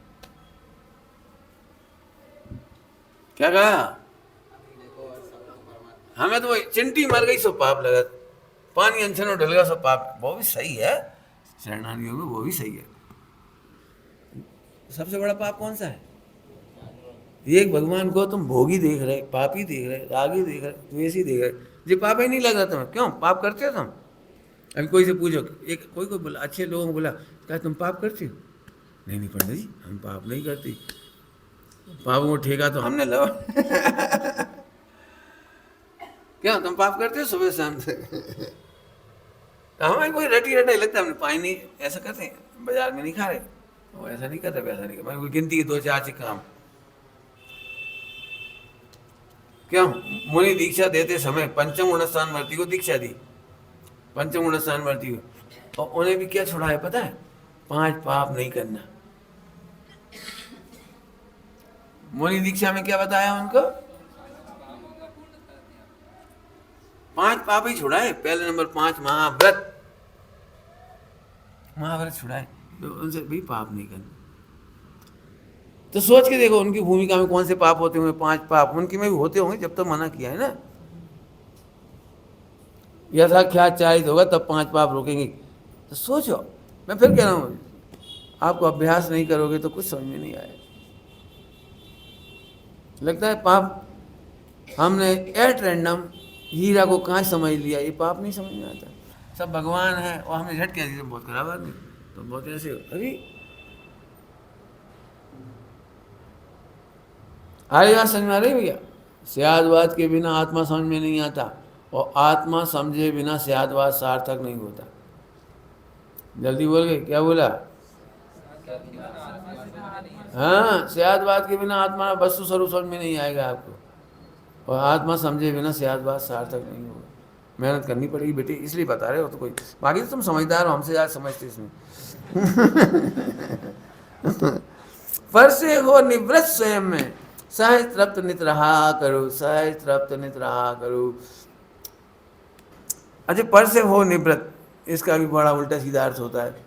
क्या कहा? हमें तो वही चिंटी मर गई सो पाप लगा, पानी अनशन में ढल गया सो पाप, वो भी सही है, शरणानियों में वो भी सही है। सबसे बड़ा पाप कौन सा है? एक भगवान को तुम भोगी देख रहे, पापी देख रहे, रागी देख रहे, द्वेषी देख रहे, ये पाप ही नहीं लग रहा तुम्हें, क्यों पाप करते हो तुम? अभी कोई से पूछो, एक कोई कोई बोला, अच्छे लोगों को बोला, क्या तुम पाप करते हो? नहीं नहीं पंडित जी, हम पाप नहीं करते, पापों को ठेका तो हमने लगा। क्या तुम पाप करते हो सुबह शाम से? तो हमें कोई रटी रटा लगता है, हमने पानी नहीं ऐसा करते हैं, बाजार में नहीं खा रहे, वो ऐसा नहीं करते, वैसा नहीं करते, गिनती के 2-4 काम। क्यों? मुनि दीक्षा देते समय पंचम गुणस्थान वर्ती को दीक्षा दी, पंचम गुणस्थान वर्ती को, और उन्हें भी क्या छुड़ाया पता है? 5 पाप नहीं करना। मुनि दीक्षा में क्या बताया उनको? 5 पाप ही छुड़ाए। पहले नंबर 5 महाव्रत, महाव्रत छुड़ाए, तो उनसे भी पाप नहीं करना। तो सोच के देखो उनकी भूमिका में कौन से पाप होते होंगे, 5 पाप उनकी में भी होते होंगे, जब तक मना किया है ना। यथाख्याचारित होगा तब 5 पाप रोकेंगे। तो सोचो, मैं फिर कह रहा हूँ, आपको अभ्यास नहीं करोगे तो कुछ समझ में नहीं आएगा। लगता है पाप, हमने एट रैंडम हीरा को कहाँ समझ लिया, ये पाप नहीं समझ में आता। सब भगवान है और हमें झट कह दिया बहुत खराब आदमी, तो बहुत ऐसे अरे अरे बात समझ में आ रही भैया। स्यादवाद के बिना आत्मा समझ में नहीं आता, और आत्मा समझे बिना स्यादवाद सार्थक नहीं होता। जल्दी बोल गए, क्या बोला? हाँ, स्यादवाद के बिना आत्मा वस्तु स्वरूप समझ में नहीं आएगा आपको, और आत्मा समझे बिना स्यादवाद सार्थक नहीं होगा। मेहनत करनी पड़ेगी बेटी, इसलिए बता रहे हो तो कोई, बाकी तो तुम समझदार हो, हमसे आज समझते इसमें। पर से हो निवृत्त स्वयं में, सहज तृप्त नित रहा करो, सहज तृप्त नित रहा करो। अच्छा, पर से हो निवृत्त, इसका भी बड़ा उल्टा सीधा अर्थ होता है।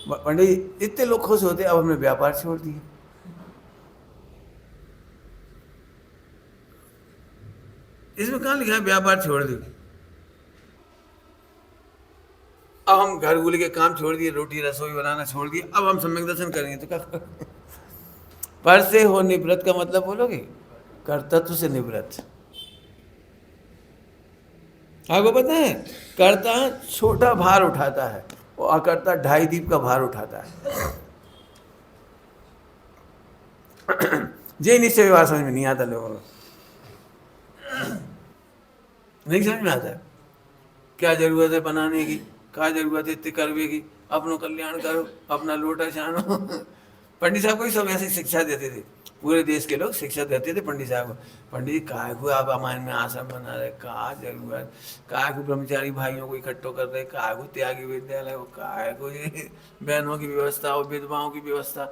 पंडित इतने लोग खुश होते, अब हमने व्यापार छोड़ दिया। इसमें कहाँ लिखा है व्यापार छोड़ दी? अब हम घर गुल के काम छोड़ दिए, रोटी रसोई बनाना छोड़ दिए, अब हम सम्यक दर्शन करेंगे तो क्या करेंगे? पर से हो निवृत्त का मतलब बोलोगे कर्तत्व से निवृत्त। आपको पता है, कर्ता छोटा भार उठाता है और अकर्ता 2.5 दीप का भार उठाता है। ये निश्चय व्यवहार समझ में नहीं आता लोगों को, नहीं समझ में आता है। क्या जरूरत है बनाने की, क्या जरूरत है इतने करवे की, अपनो कल्याण करो, अपना लोटा छानो। पंडित साहब को ही सब ऐसी शिक्षा देते थे, पूरे देश के लोग शिक्षा देते थे पंडित साहब को। पंडित जी काहे को आप रामायण में आश्रम बना रहे, कहा जरूरत, काहे को ब्रह्मचारी भाइयों को इकट्ठो कर रहे, काहे को त्यागी विद्यालय हो, काहे को ये बहनों की व्यवस्था और विधवाओं की व्यवस्था,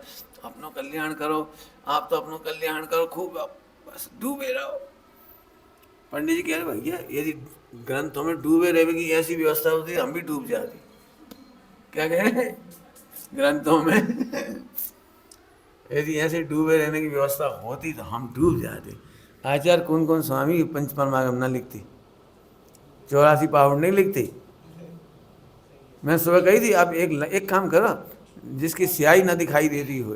अपनो कल्याण करो, आप तो अपनो कल्याण करो खूब, बस डूबे रहो। पंडित जी कह रहे भैया यदि ग्रंथों में डूबे रहने की ऐसी व्यवस्था होती हम भी डूब जाते। क्या कह रहे हैं? ग्रंथों में यदि ऐसे डूबे रहने की व्यवस्था होती तो हम डूब जाते। आचार्य कौन कौन स्वामी पंच परमागम ना लिखती, 84 पाहुड़ नहीं लिखती। मैं सुबह कही थी आप एक काम करो, जिसकी स्याही ना दिखाई देती हो,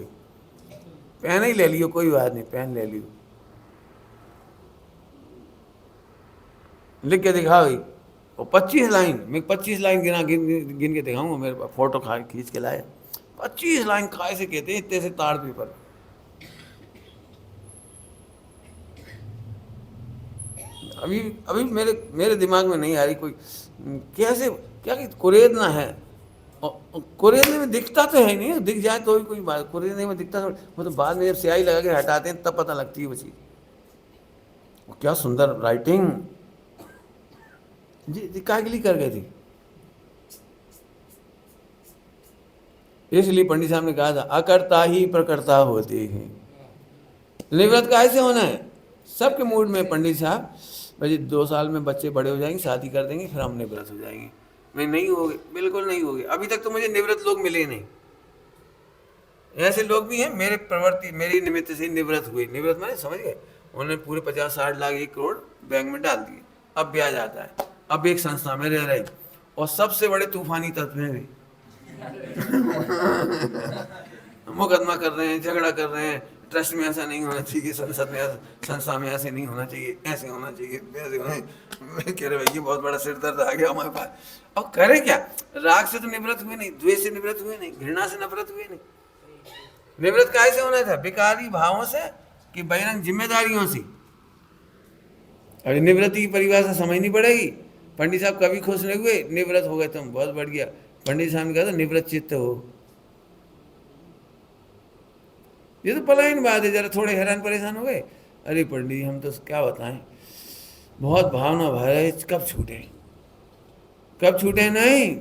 पेन ही ले लियो, कोई बात नहीं, पेन ले लियो, लिख के दिखाओ। और 25 लाइन, मैं 25 लाइन गिन के दिखाऊंगा, मेरे पास फोटो खींच के लाया। 25 लाइन काय से कहते हैं, इतने से ताड़ पेपर। अभी अभी मेरे दिमाग में नहीं आ रही कोई कैसे, क्या कि कुरेदना है, कुरेदने में दिखता तो है नहीं, दिख जाए तो भी कोई बात, कुरेदने में दिखता तो मतलब बाद में जब स्याही लगा के हटाते हैं तब पता लगती है वो चीज़। क्या सुंदर राइटिंग जी, काय के लिए कर गए थे? इसलिए पंडित साहब ने कहा था अकर्ता ही प्रकर्ता होते हैं। निवृत्त कैसे होना है? सबके मूड में पंडित साहब, भाई 2 साल में बच्चे बड़े हो जाएंगे, शादी कर देंगे, फिर हम निवृत्त हो जाएंगे। नहीं होगे, बिल्कुल नहीं होगे। अभी तक तो मुझे निवृत्त लोग मिले नहीं। ऐसे लोग भी हैं मेरे प्रवृत्ति, मेरी निमित्त से निवृत्त हुए। निवृत्त मैंने समझ गए, उन्होंने पूरे 50-60 लाख 1 करोड़ बैंक में डाल दिए, अब ब्याज आता है, अब एक संस्था में रह रही, और सबसे बड़े तूफानी तत्व हैं भी। मुकदमा कर रहे हैं, झगड़ा कर रहे हैं, ट्रस्ट में ऐसा नहीं होना चाहिए, संसद में संस्था में ऐसे नहीं होना चाहिए, ऐसे होना चाहिए, ऐसे होना। मैं कह रहे भैया बहुत बड़ा सिर दर्द आ गया हमारे पास। अब करे क्या? राग से तो निवृत्त हुए नहीं, द्वेष से निवृत्त हुए नहीं, घृणा से नफरत हुए नहीं। निवृत्त कैसे होना था? विकारी भावों से कि बहिरंग जिम्मेदारियों से। अरे निवृत्ति की परिभाषा समझनी पड़ेगी। पंडित साहब कभी खुश नहीं हुए, निवृत्त हो गए तुम, बहुत बढ़िया। पंडित साहब ने कहा था निवृत्त चित्त हो। ये तो पलायन बात है, जरा थोड़े हैरान परेशान हो गए। अरे पंडित हम तो क्या बताएं, बहुत भावना भरे, कब छूटे, कब छूटे नहीं।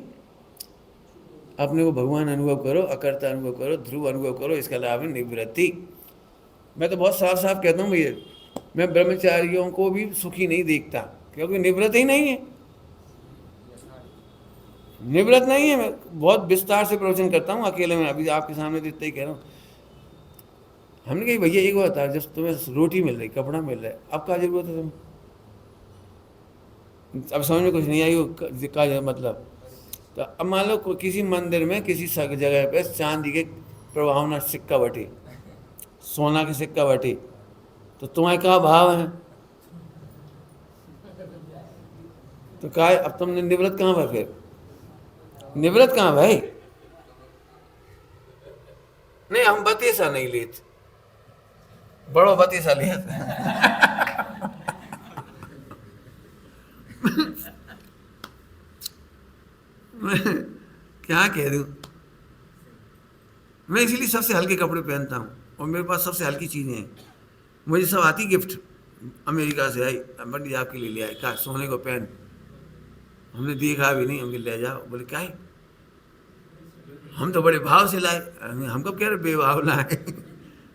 अपने को भगवान अनुभव करो, अकर्ता अनुभव करो, ध्रुव अनुभव करो, इसका लाभ है निवृत्ति। मैं तो बहुत साफ साफ कहता हूँ भैया, मैं ब्रह्मचारियों को भी सुखी नहीं देखता, क्योंकि निवृत्त ही नहीं है, निवृत्त नहीं है। मैं बहुत विस्तार से प्रवचन करता हूँ अकेले में, अभी आपके सामने तो इतना ही कह रहा हूँ। हमने कही भैया एक बात, जब तुम्हें रोटी मिल रही, कपड़ा मिल रहा है, अब क्या जरूरत है तुम्हें? अब समझ में कुछ नहीं आई वो का मतलब। तो अब मान लो किसी मंदिर में किसी जगह पे चांदी के प्रभावना सिक्का बटी, सोना के सिक्का बटी, तो तुम्हारे क्या भाव है? तो क्या अब तुमने निवृत्त कहाँ पर? फिर निवृत्त कहाँ भाई? नहीं, हम बतीसा नहीं लेते, बड़ो बतीसा लेते। क्या कह दूं, मैं इसीलिए सबसे हल्के कपड़े पहनता हूँ और मेरे पास सबसे हल्की चीज़ें हैं। मुझे सब आती गिफ्ट, अमेरिका से आई, पंडित आपके लिए ले आए, कहा सोने को पहन। हमने देखा भी नहीं, हमने ले जाओ, बोले क्या है? हम तो बड़े भाव से लाए, हम कब कह रहे बेभाव लाए।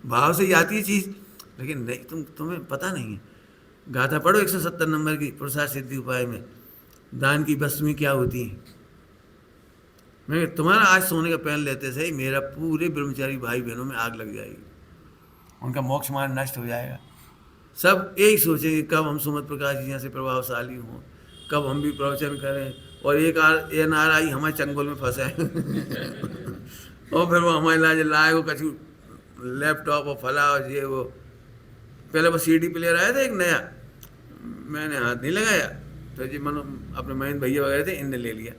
भाव से ही आती है चीज़, लेकिन नहीं, तुम्हें पता नहीं है। गाथा पढ़ो 170 नंबर की पुरुषार्थ सिद्धि उपाय में, दान की वस्तुएं क्या होती हैं। मैं तुम्हारा आज सोने का पहन लेते से ही मेरा पूरे ब्रह्मचारी भाई बहनों में आग लग जाएगी, उनका मोक्ष मार्ग नष्ट हो जाएगा। सब यही सोचेंगे कब हम सुमत प्रकाश जी यहाँ से प्रभावशाली हों, कब हम भी प्रवचन करें, और एक NRI हमारे चंगुल में फंसे। और फिर वो हमारे लाज लाए वो कछु लैपटॉप और फला और ये वो। पहले वो CD प्लेयर आया था एक नया, मैंने हाथ नहीं लगाया, तो जी मनो अपने महेंद्र भैया वगैरह थे, इनने ले लिया,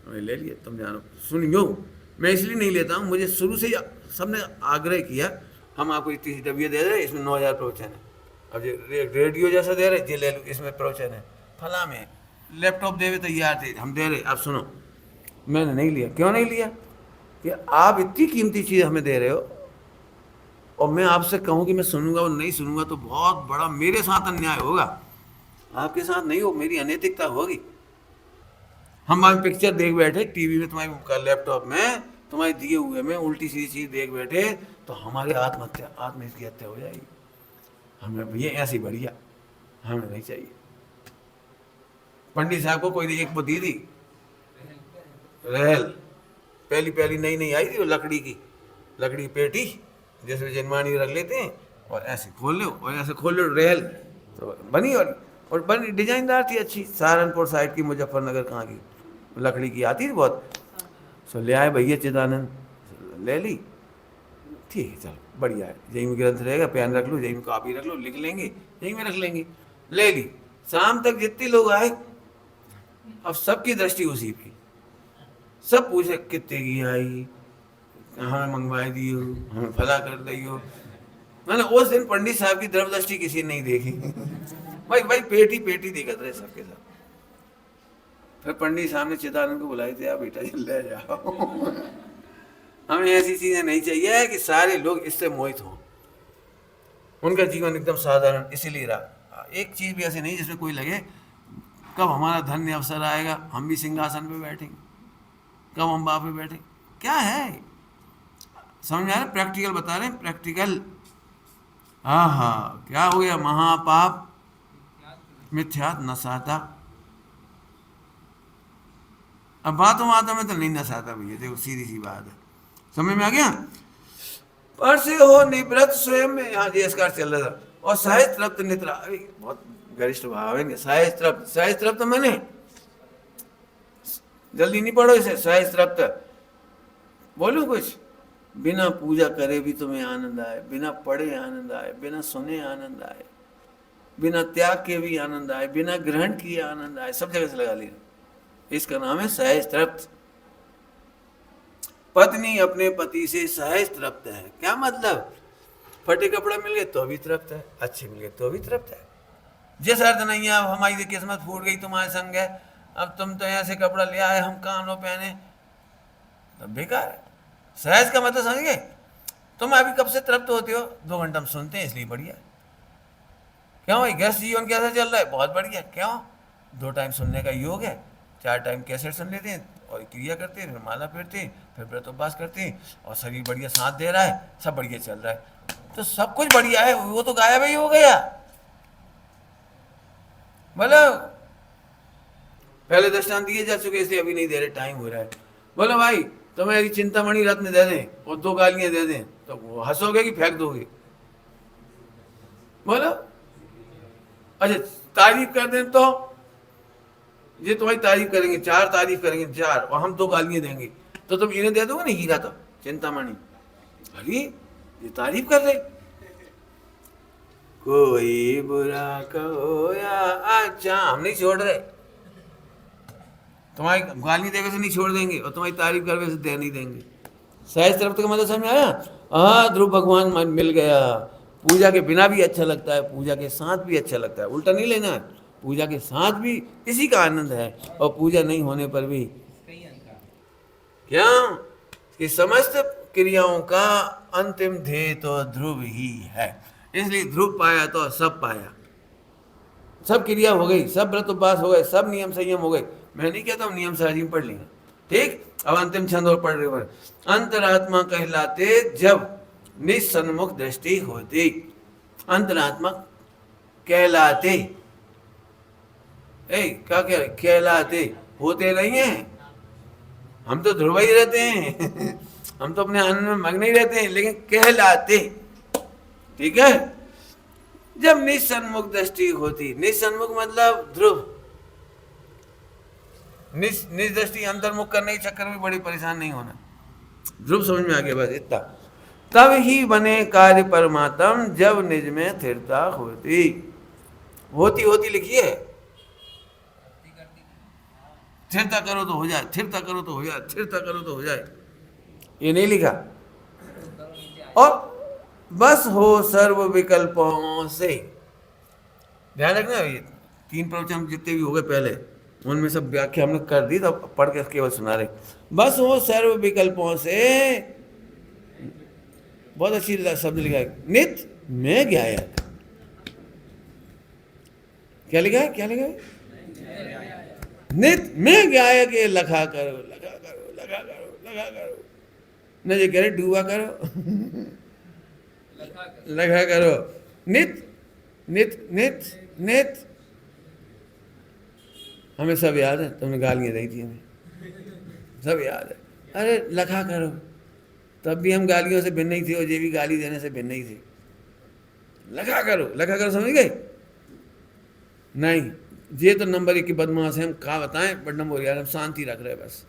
मैंने ले लिया। तुम जानो सुनियो, मैं इसलिए नहीं लेता हूँ, मुझे शुरू से ही सबने आग्रह किया, हम आपको इतनी डबिया दे रहे, इसमें 9000 प्रवचन है। अब ये रेडियो जैसा दे रहे, ये ले लो, इसमें प्रवचन है, फला में लैपटॉप दे तैयार थे, हम दे रहे, आप सुनो। मैंने नहीं लिया। क्यों नहीं लिया? कि आप इतनी कीमती चीज़ हमें दे रहे हो और मैं आपसे कहूँ कि मैं सुनूंगा और नहीं सुनूंगा तो बहुत बड़ा मेरे साथ अन्याय होगा। आपके साथ नहीं हो, मेरी अनैतिकता होगी। हम आज पिक्चर देख बैठे टीवी में, तुम्हारे लैपटॉप में तुम्हारे दिए हुए में उल्टी सीधी चीज़ देख बैठे, तो हमारी आत्महत्या की हत्या हो जाएगी। हमें भैया ऐसी बढ़िया हमें नहीं चाहिए। पंडित साहब को कोई एक वो दी थी रहल, पहली नई नई आई थी वो लकड़ी की पेटी, जैसे जनमानी रख लेते हैं और ऐसे खोल लो और ऐसे खोल लो रहल, तो बनी। और बनी डिजाइनदार थी अच्छी, सहारनपुर साइड की, मुजफ्फरनगर कहाँ की लकड़ी की आती थी बहुत। सो ले आए भैया चिदानंद, ले ली, ठीक है चलो बढ़िया है, यहीं में ग्रंथ रहेगा, पेन रख लो, यहीं में कॉपी रख लो, लिख लेंगे, यहीं में रख लेंगे। ले ली। शाम तक जितने लोग आए, अब सबकी दृष्टि उसी पे, सब पूछे कितने की आई, हमें मंगवाई दी हो, हमें फला कर दी हो। मैंने उस दिन पंडित साहब की द्रव दृष्टि किसी ने नहीं देखी। भाई पेटी पेटी दिखत रहे सबके साथ। फिर पंडित साहब ने चिदानंद को बुलाए थे, आप बेटा जी ले जाओ। हमें ऐसी चीजें नहीं चाहिए कि सारे लोग इससे मोहित हों, उनका जीवन एकदम साधारण इसीलिए रहा। एक चीज भी ऐसी नहीं जिसमें कोई लगे कब हमारा धन्य अवसर आएगा, हम भी सिंहासन पे बैठेंगे, कब हम बाप पे बैठे, क्या है समझ में आ रहा है? प्रैक्टिकल बता रहे हैं, प्रैक्टिकल। हाँ क्या हो गया? महापाप मिथ्यात नसाता। अब बातों में तो नहीं नसाता भैया, देखो सीधी सी बात है, समझ में आ गया? पर से हो निवृत्त स्वयं में, यहाँ JS चल रहा था। और सहज तृप्त निद्रा, बहुत गरिष्ठ भाव है। सहज तृप्त मैंने जल्दी नहीं पढ़ो इसे। सहज तृप्त बोलो कुछ, बिना पूजा करे भी तुम्हें आनंद आए, बिना पढ़े आनंद आए, बिना सुने आनंद आए, बिना त्याग के भी आनंद आए, बिना ग्रहण किए आनंद आए, सब जगह से लगा लिया। इसका नाम है सहज तृप्त। पत्नी अपने पति से सहज तृप्त है। क्या मतलब? फटे कपड़ा मिल गए तो भी तृप्त है, अच्छे मिल गए तो भी तृप्त है। जिस अर्थ नहीं है अब हमारी किस्मत फूट गई तुम्हारे संग है, अब तुम तो ऐसे कपड़ा ले आए, हम कानों पहने, तो बेकार है। सहज का मतलब समझ गए? तुम अभी कब से तृप्त होते हो? 2 घंटा हम सुनते हैं इसलिए बढ़िया। क्यों भाई गृहस्थ जीवन कैसा चल रहा है? बहुत बढ़िया। क्यों? 2 टाइम सुनने का योग है, 4 टाइम कैसेट सुन लेते हैं और क्रिया करते हैं, फिर माला फेरते हैं, फिर व्रत उपवास करते हैं और शरीर बढ़िया साथ दे रहा है, सब बढ़िया चल रहा है, तो सब कुछ बढ़िया है। वो तो गायब ही हो गया। बोलो, पहले दृष्टांत दिए जा चुके, इसलिए अभी नहीं दे रहे, टाइम हो रहा है। बोलो भाई तुम्हें चिंतामणि रत्न दे दें और 2 गालियां दे दें तो हंसोगे कि फेंक दोगे? बोलो। अच्छा, तारीफ कर दें तो ये तुम्हारी तारीफ करेंगे, 4 तारीफ करेंगे 4, और हम 2 गालियां देंगे, तो तुम इन्हें दे दोगे नहीं हीरा? तो चिंतामणि, अरे ये तारीफ कर रहे, कोई बुरा कहो या अच्छा, हम नहीं छोड़ रहे। तुम्हारी गाली देवे से नहीं छोड़ देंगे, और तुम्हारी तारीफ करवे से दे नहीं देंगे। सहज तरफ का मतलब समझ आया? हाँ, ध्रुव भगवान मन मिल गया। पूजा के बिना भी अच्छा लगता है, पूजा के साथ भी अच्छा लगता है, उल्टा नहीं लेना है। पूजा के साथ भी इसी का आनंद है, और पूजा नहीं होने पर भी क्या कि समस्त क्रियाओं का अंतिम ध्येय तो ध्रुव ही है। इसलिए ध्रुव पाया तो सब पाया, सब क्रिया हो गई, सब व्रत उपवास हो गए, सब नियम संयम हो गए। मैं नहीं कहता हूँ नियम संयम पढ़ लेंगे, ठीक। अब अंतिम छंद और पढ़ रहे हो। अंतरात्मा कहलाते जब निसन्मुख दृष्टि होती। अंतरात्मा कहलाते, क्या कह रहे? कहलाते, होते नहीं है। हम तो ध्रुव ही रहते हैं हम तो अपने आनंद में मग्न ही रहते हैं, लेकिन कहलाते, ठीक है। जब निसन्मुख दृष्टि होती, निसन्मुख मतलब ध्रुव, निज दृष्टि अंतर्मुख करने के चक्कर में बड़ी परेशान नहीं होना। ध्रुव समझ में आ गया, बस इतना। तब ही बने कार्य परमात्म जब निज में स्थिरता होती। होती लिखिए, स्थिरता करो तो हो जाए, स्थिरता करो तो हो जाए, स्थिरता करो तो हो जाए, ये नहीं लिखा। और बस हो सर्व विकल्पों से, ध्यान रखना। ये 3 प्रवचन जितने भी हो गए पहले, उनमें सब व्याख्या हमने कर दी, तो पढ़ के केवल सुना रहे। बस हो सर्व विकल्पों से, बहुत अच्छी शब्द लिखा है, नित में ज्ञायक। क्या लिखा है? क्या लिखा है? नित में ज्ञायक। ये लखा करो, लगा करो, लगा करो, लगा करो, न ये कह रहे डूबा करो लगा करो। नित नित नित नित, हमें सब याद है, तुमने गालियाँ दी थी हमें, सब याद है। अरे लखा करो, तब भी हम गालियों से भिन्न नहीं थे, और ये भी गाली देने से भिन्न नहीं थे। लखा करो समझ गए? नहीं, ये तो नंबर 1 की बदमाश है। हम क्या बताएं, बट नंबर यार हम शांति रख रहे हैं बस।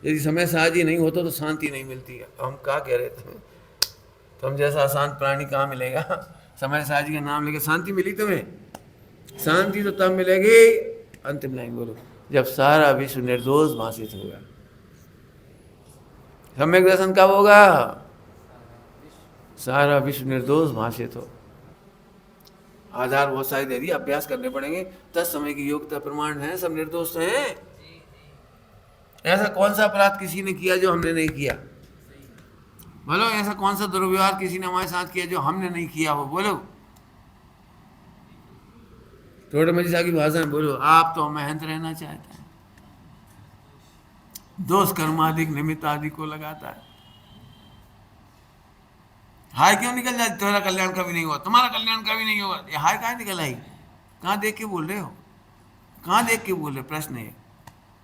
यदि समय साझी नहीं होता तो शांति नहीं मिलती है। हम क्या कह रहे थे, तुम जैसा अशांत प्राणी कहाँ मिलेगा? समय साझी का नाम लेके शांति मिली तुम्हें? शांति तो तब मिलेगी, अंतिम लाइन बोलो, जब सारा विश्व निर्दोष भाषित होगा। सम्यक दर्शन कब होगा? सारा विश्व निर्दोष भाषित हो। आधार बहुत सारी दे दी, अभ्यास करने पड़ेंगे। 10 समय की योग्यता प्रमाण है, सब निर्दोष हैं। ऐसा कौन सा अपराध किसी ने किया जो हमने नहीं किया? बोलो, ऐसा कौन सा दुर्व्यवहार किसी ने हमारे साथ किया जो हमने नहीं किया हो? बोलो, थोड़े मजीसा की भाषा में बोलो। आप तो महंत रहना चाहते हैं, दोष कर्माधिक निमित्त आदि को लगाता है। हाय क्यों निकल जाए? तुम्हारा कल्याण कभी नहीं हुआ, तुम्हारा कल्याण कभी नहीं होगा, ये हाय कहाँ निकल आई? कहाँ देख के बोल रहे हो? कहाँ देख के बोल रहे? प्रश्न है।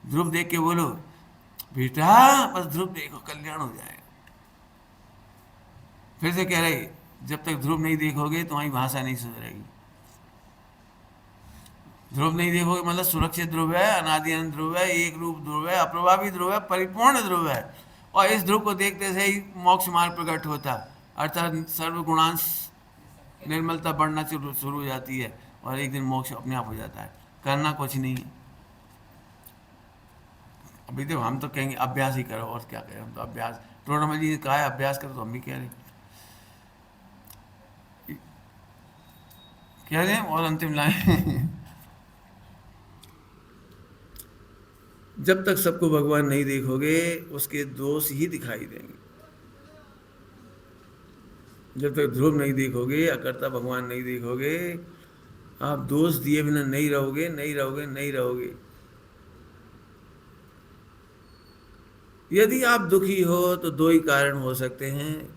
ध्रुव देख के बोलो बेटा, बस ध्रुव देखो, कल्याण हो जाएगा। फिर से कह रहे, जब तक ध्रुव नहीं देखोगे तुम्हारी भाषा नहीं सुधरेगी। ध्रुव नहीं देखोगे मतलब सुरक्षित ध्रुव है, अनादि अनंत ध्रुव है, एक रूप ध्रुव है, अप्रभावी ध्रुव है, परिपूर्ण ध्रुव है। और इस ध्रुव को देखते से ही मोक्ष मार्ग प्रकट होता है, अर्थात सर्वगुणांश निर्मलता बढ़ना शुरू हो जाती है, और एक दिन मोक्ष अपने आप हो जाता है। करना कुछ नहीं है। अभी देखो, हम तो कहेंगे अभ्यास ही करो, और क्या करें हम तो अभ्यास। टोडामल जी ने कहा है अभ्यास करो, तो हम भी कह रहे हैं। और अंतिम लाइन जब तक सबको भगवान नहीं देखोगे उसके दोष ही दिखाई देंगे। जब तक ध्रुव नहीं देखोगे, अकर्ता भगवान नहीं देखोगे, आप दोष दिए बिना नहीं रहोगे, नहीं रहोगे, नहीं रहोगे। यदि आप दुखी हो तो 2 ही कारण हो सकते हैं,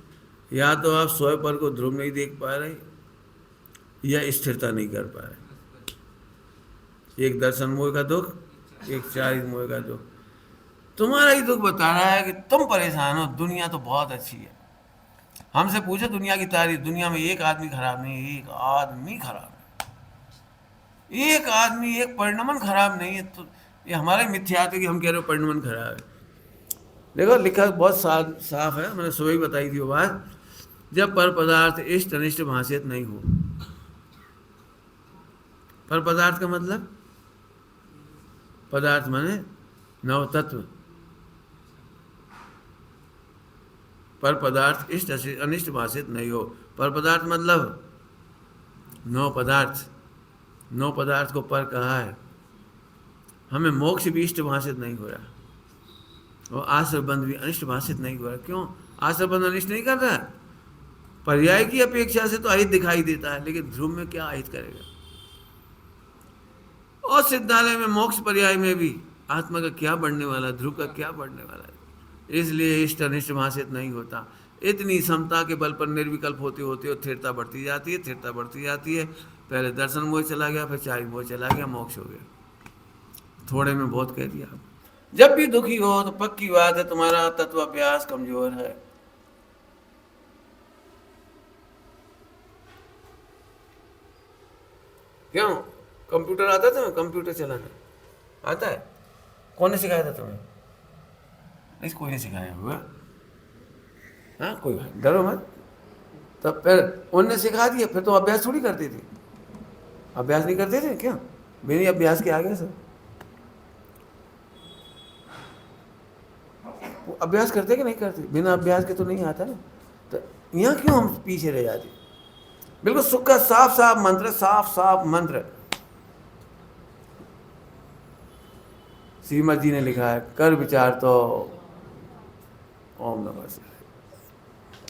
या तो आप स्वयं पर को ध्रुव नहीं देख पा रहे, या स्थिरता नहीं कर पा रहे। एक दर्शन मोह का दुख, एक चारित्र मोह का दुख। तुम्हारा ही दुख बता रहा है कि तुम परेशान हो, दुनिया तो बहुत अच्छी है। हमसे पूछो दुनिया की तारीफ, दुनिया में एक आदमी खराब नहीं है, एक आदमी खराब नहीं, एक आदमी, एक परिणमन खराब नहीं है। तो ये हमारा मिथ्यात्व है कि हम कह रहे हो परिणमन खराब है। देखो लिखा बहुत साफ है, मैंने सुबह ही बताई थी वो बात। जब पर पदार्थ इष्ट अनिष्ट भाषित नहीं हो। पर पदार्थ का मतलब, पदार्थ माने नव तत्व। पर पदार्थ इष्ट अनिष्ट भाषित नहीं हो। पर पदार्थ मतलब नौ पदार्थ, नौ पदार्थ को पर कहा है। हमें मोक्ष भी इष्ट भाषित नहीं हो रहा, और आश्रय बंध भी अनिष्ट भाषित नहीं हो रहा। क्यों आश्रय बंध अनिष्ट नहीं कर रहा है? पर्याय की अपेक्षा से तो अहित दिखाई देता है, लेकिन ध्रुव में क्या अहित करेगा? और सिद्धालय में मोक्ष पर्याय में भी आत्मा का क्या बढ़ने वाला, ध्रुव का क्या बढ़ने वाला है। इसलिए इष्ट अनिष्ट भाषित नहीं होता। इतनी समता के बल पर निर्विकल्प होते होते और स्थिरता बढ़ती जाती है, स्थिरता बढ़ती जाती है। पहले दर्शन मोह चला गया, फिर चाय मोह चला गया, मोक्ष हो गया। थोड़े में बहुत कह दिया। जब भी दुखी हो तो पक्की बात है तुम्हारा तत्वाभ्यास कमजोर है। क्यों? कंप्यूटर आता था? कंप्यूटर चलाना आता है? कौन ने सिखाया था तुम्हें? नहीं, कोई नहीं सिखाया हुआ। हाँ, कोई बात, डरो मत। तब फिर उनने सिखा दिया, फिर तो अभ्यास थोड़ी करते थे। अभ्यास नहीं करते थे क्या? बिना अभ्यास के आ गए सब। वो अभ्यास करते कि नहीं करते? बिना अभ्यास के तो नहीं आता ना। तो यहाँ क्यों हम पीछे रह जाते? बिल्कुल सुख का साफ साफ मंत्र, साफ साफ मंत्र श्रीमद जी ने लिखा है, कर विचार तो ओम नमः शिवाय।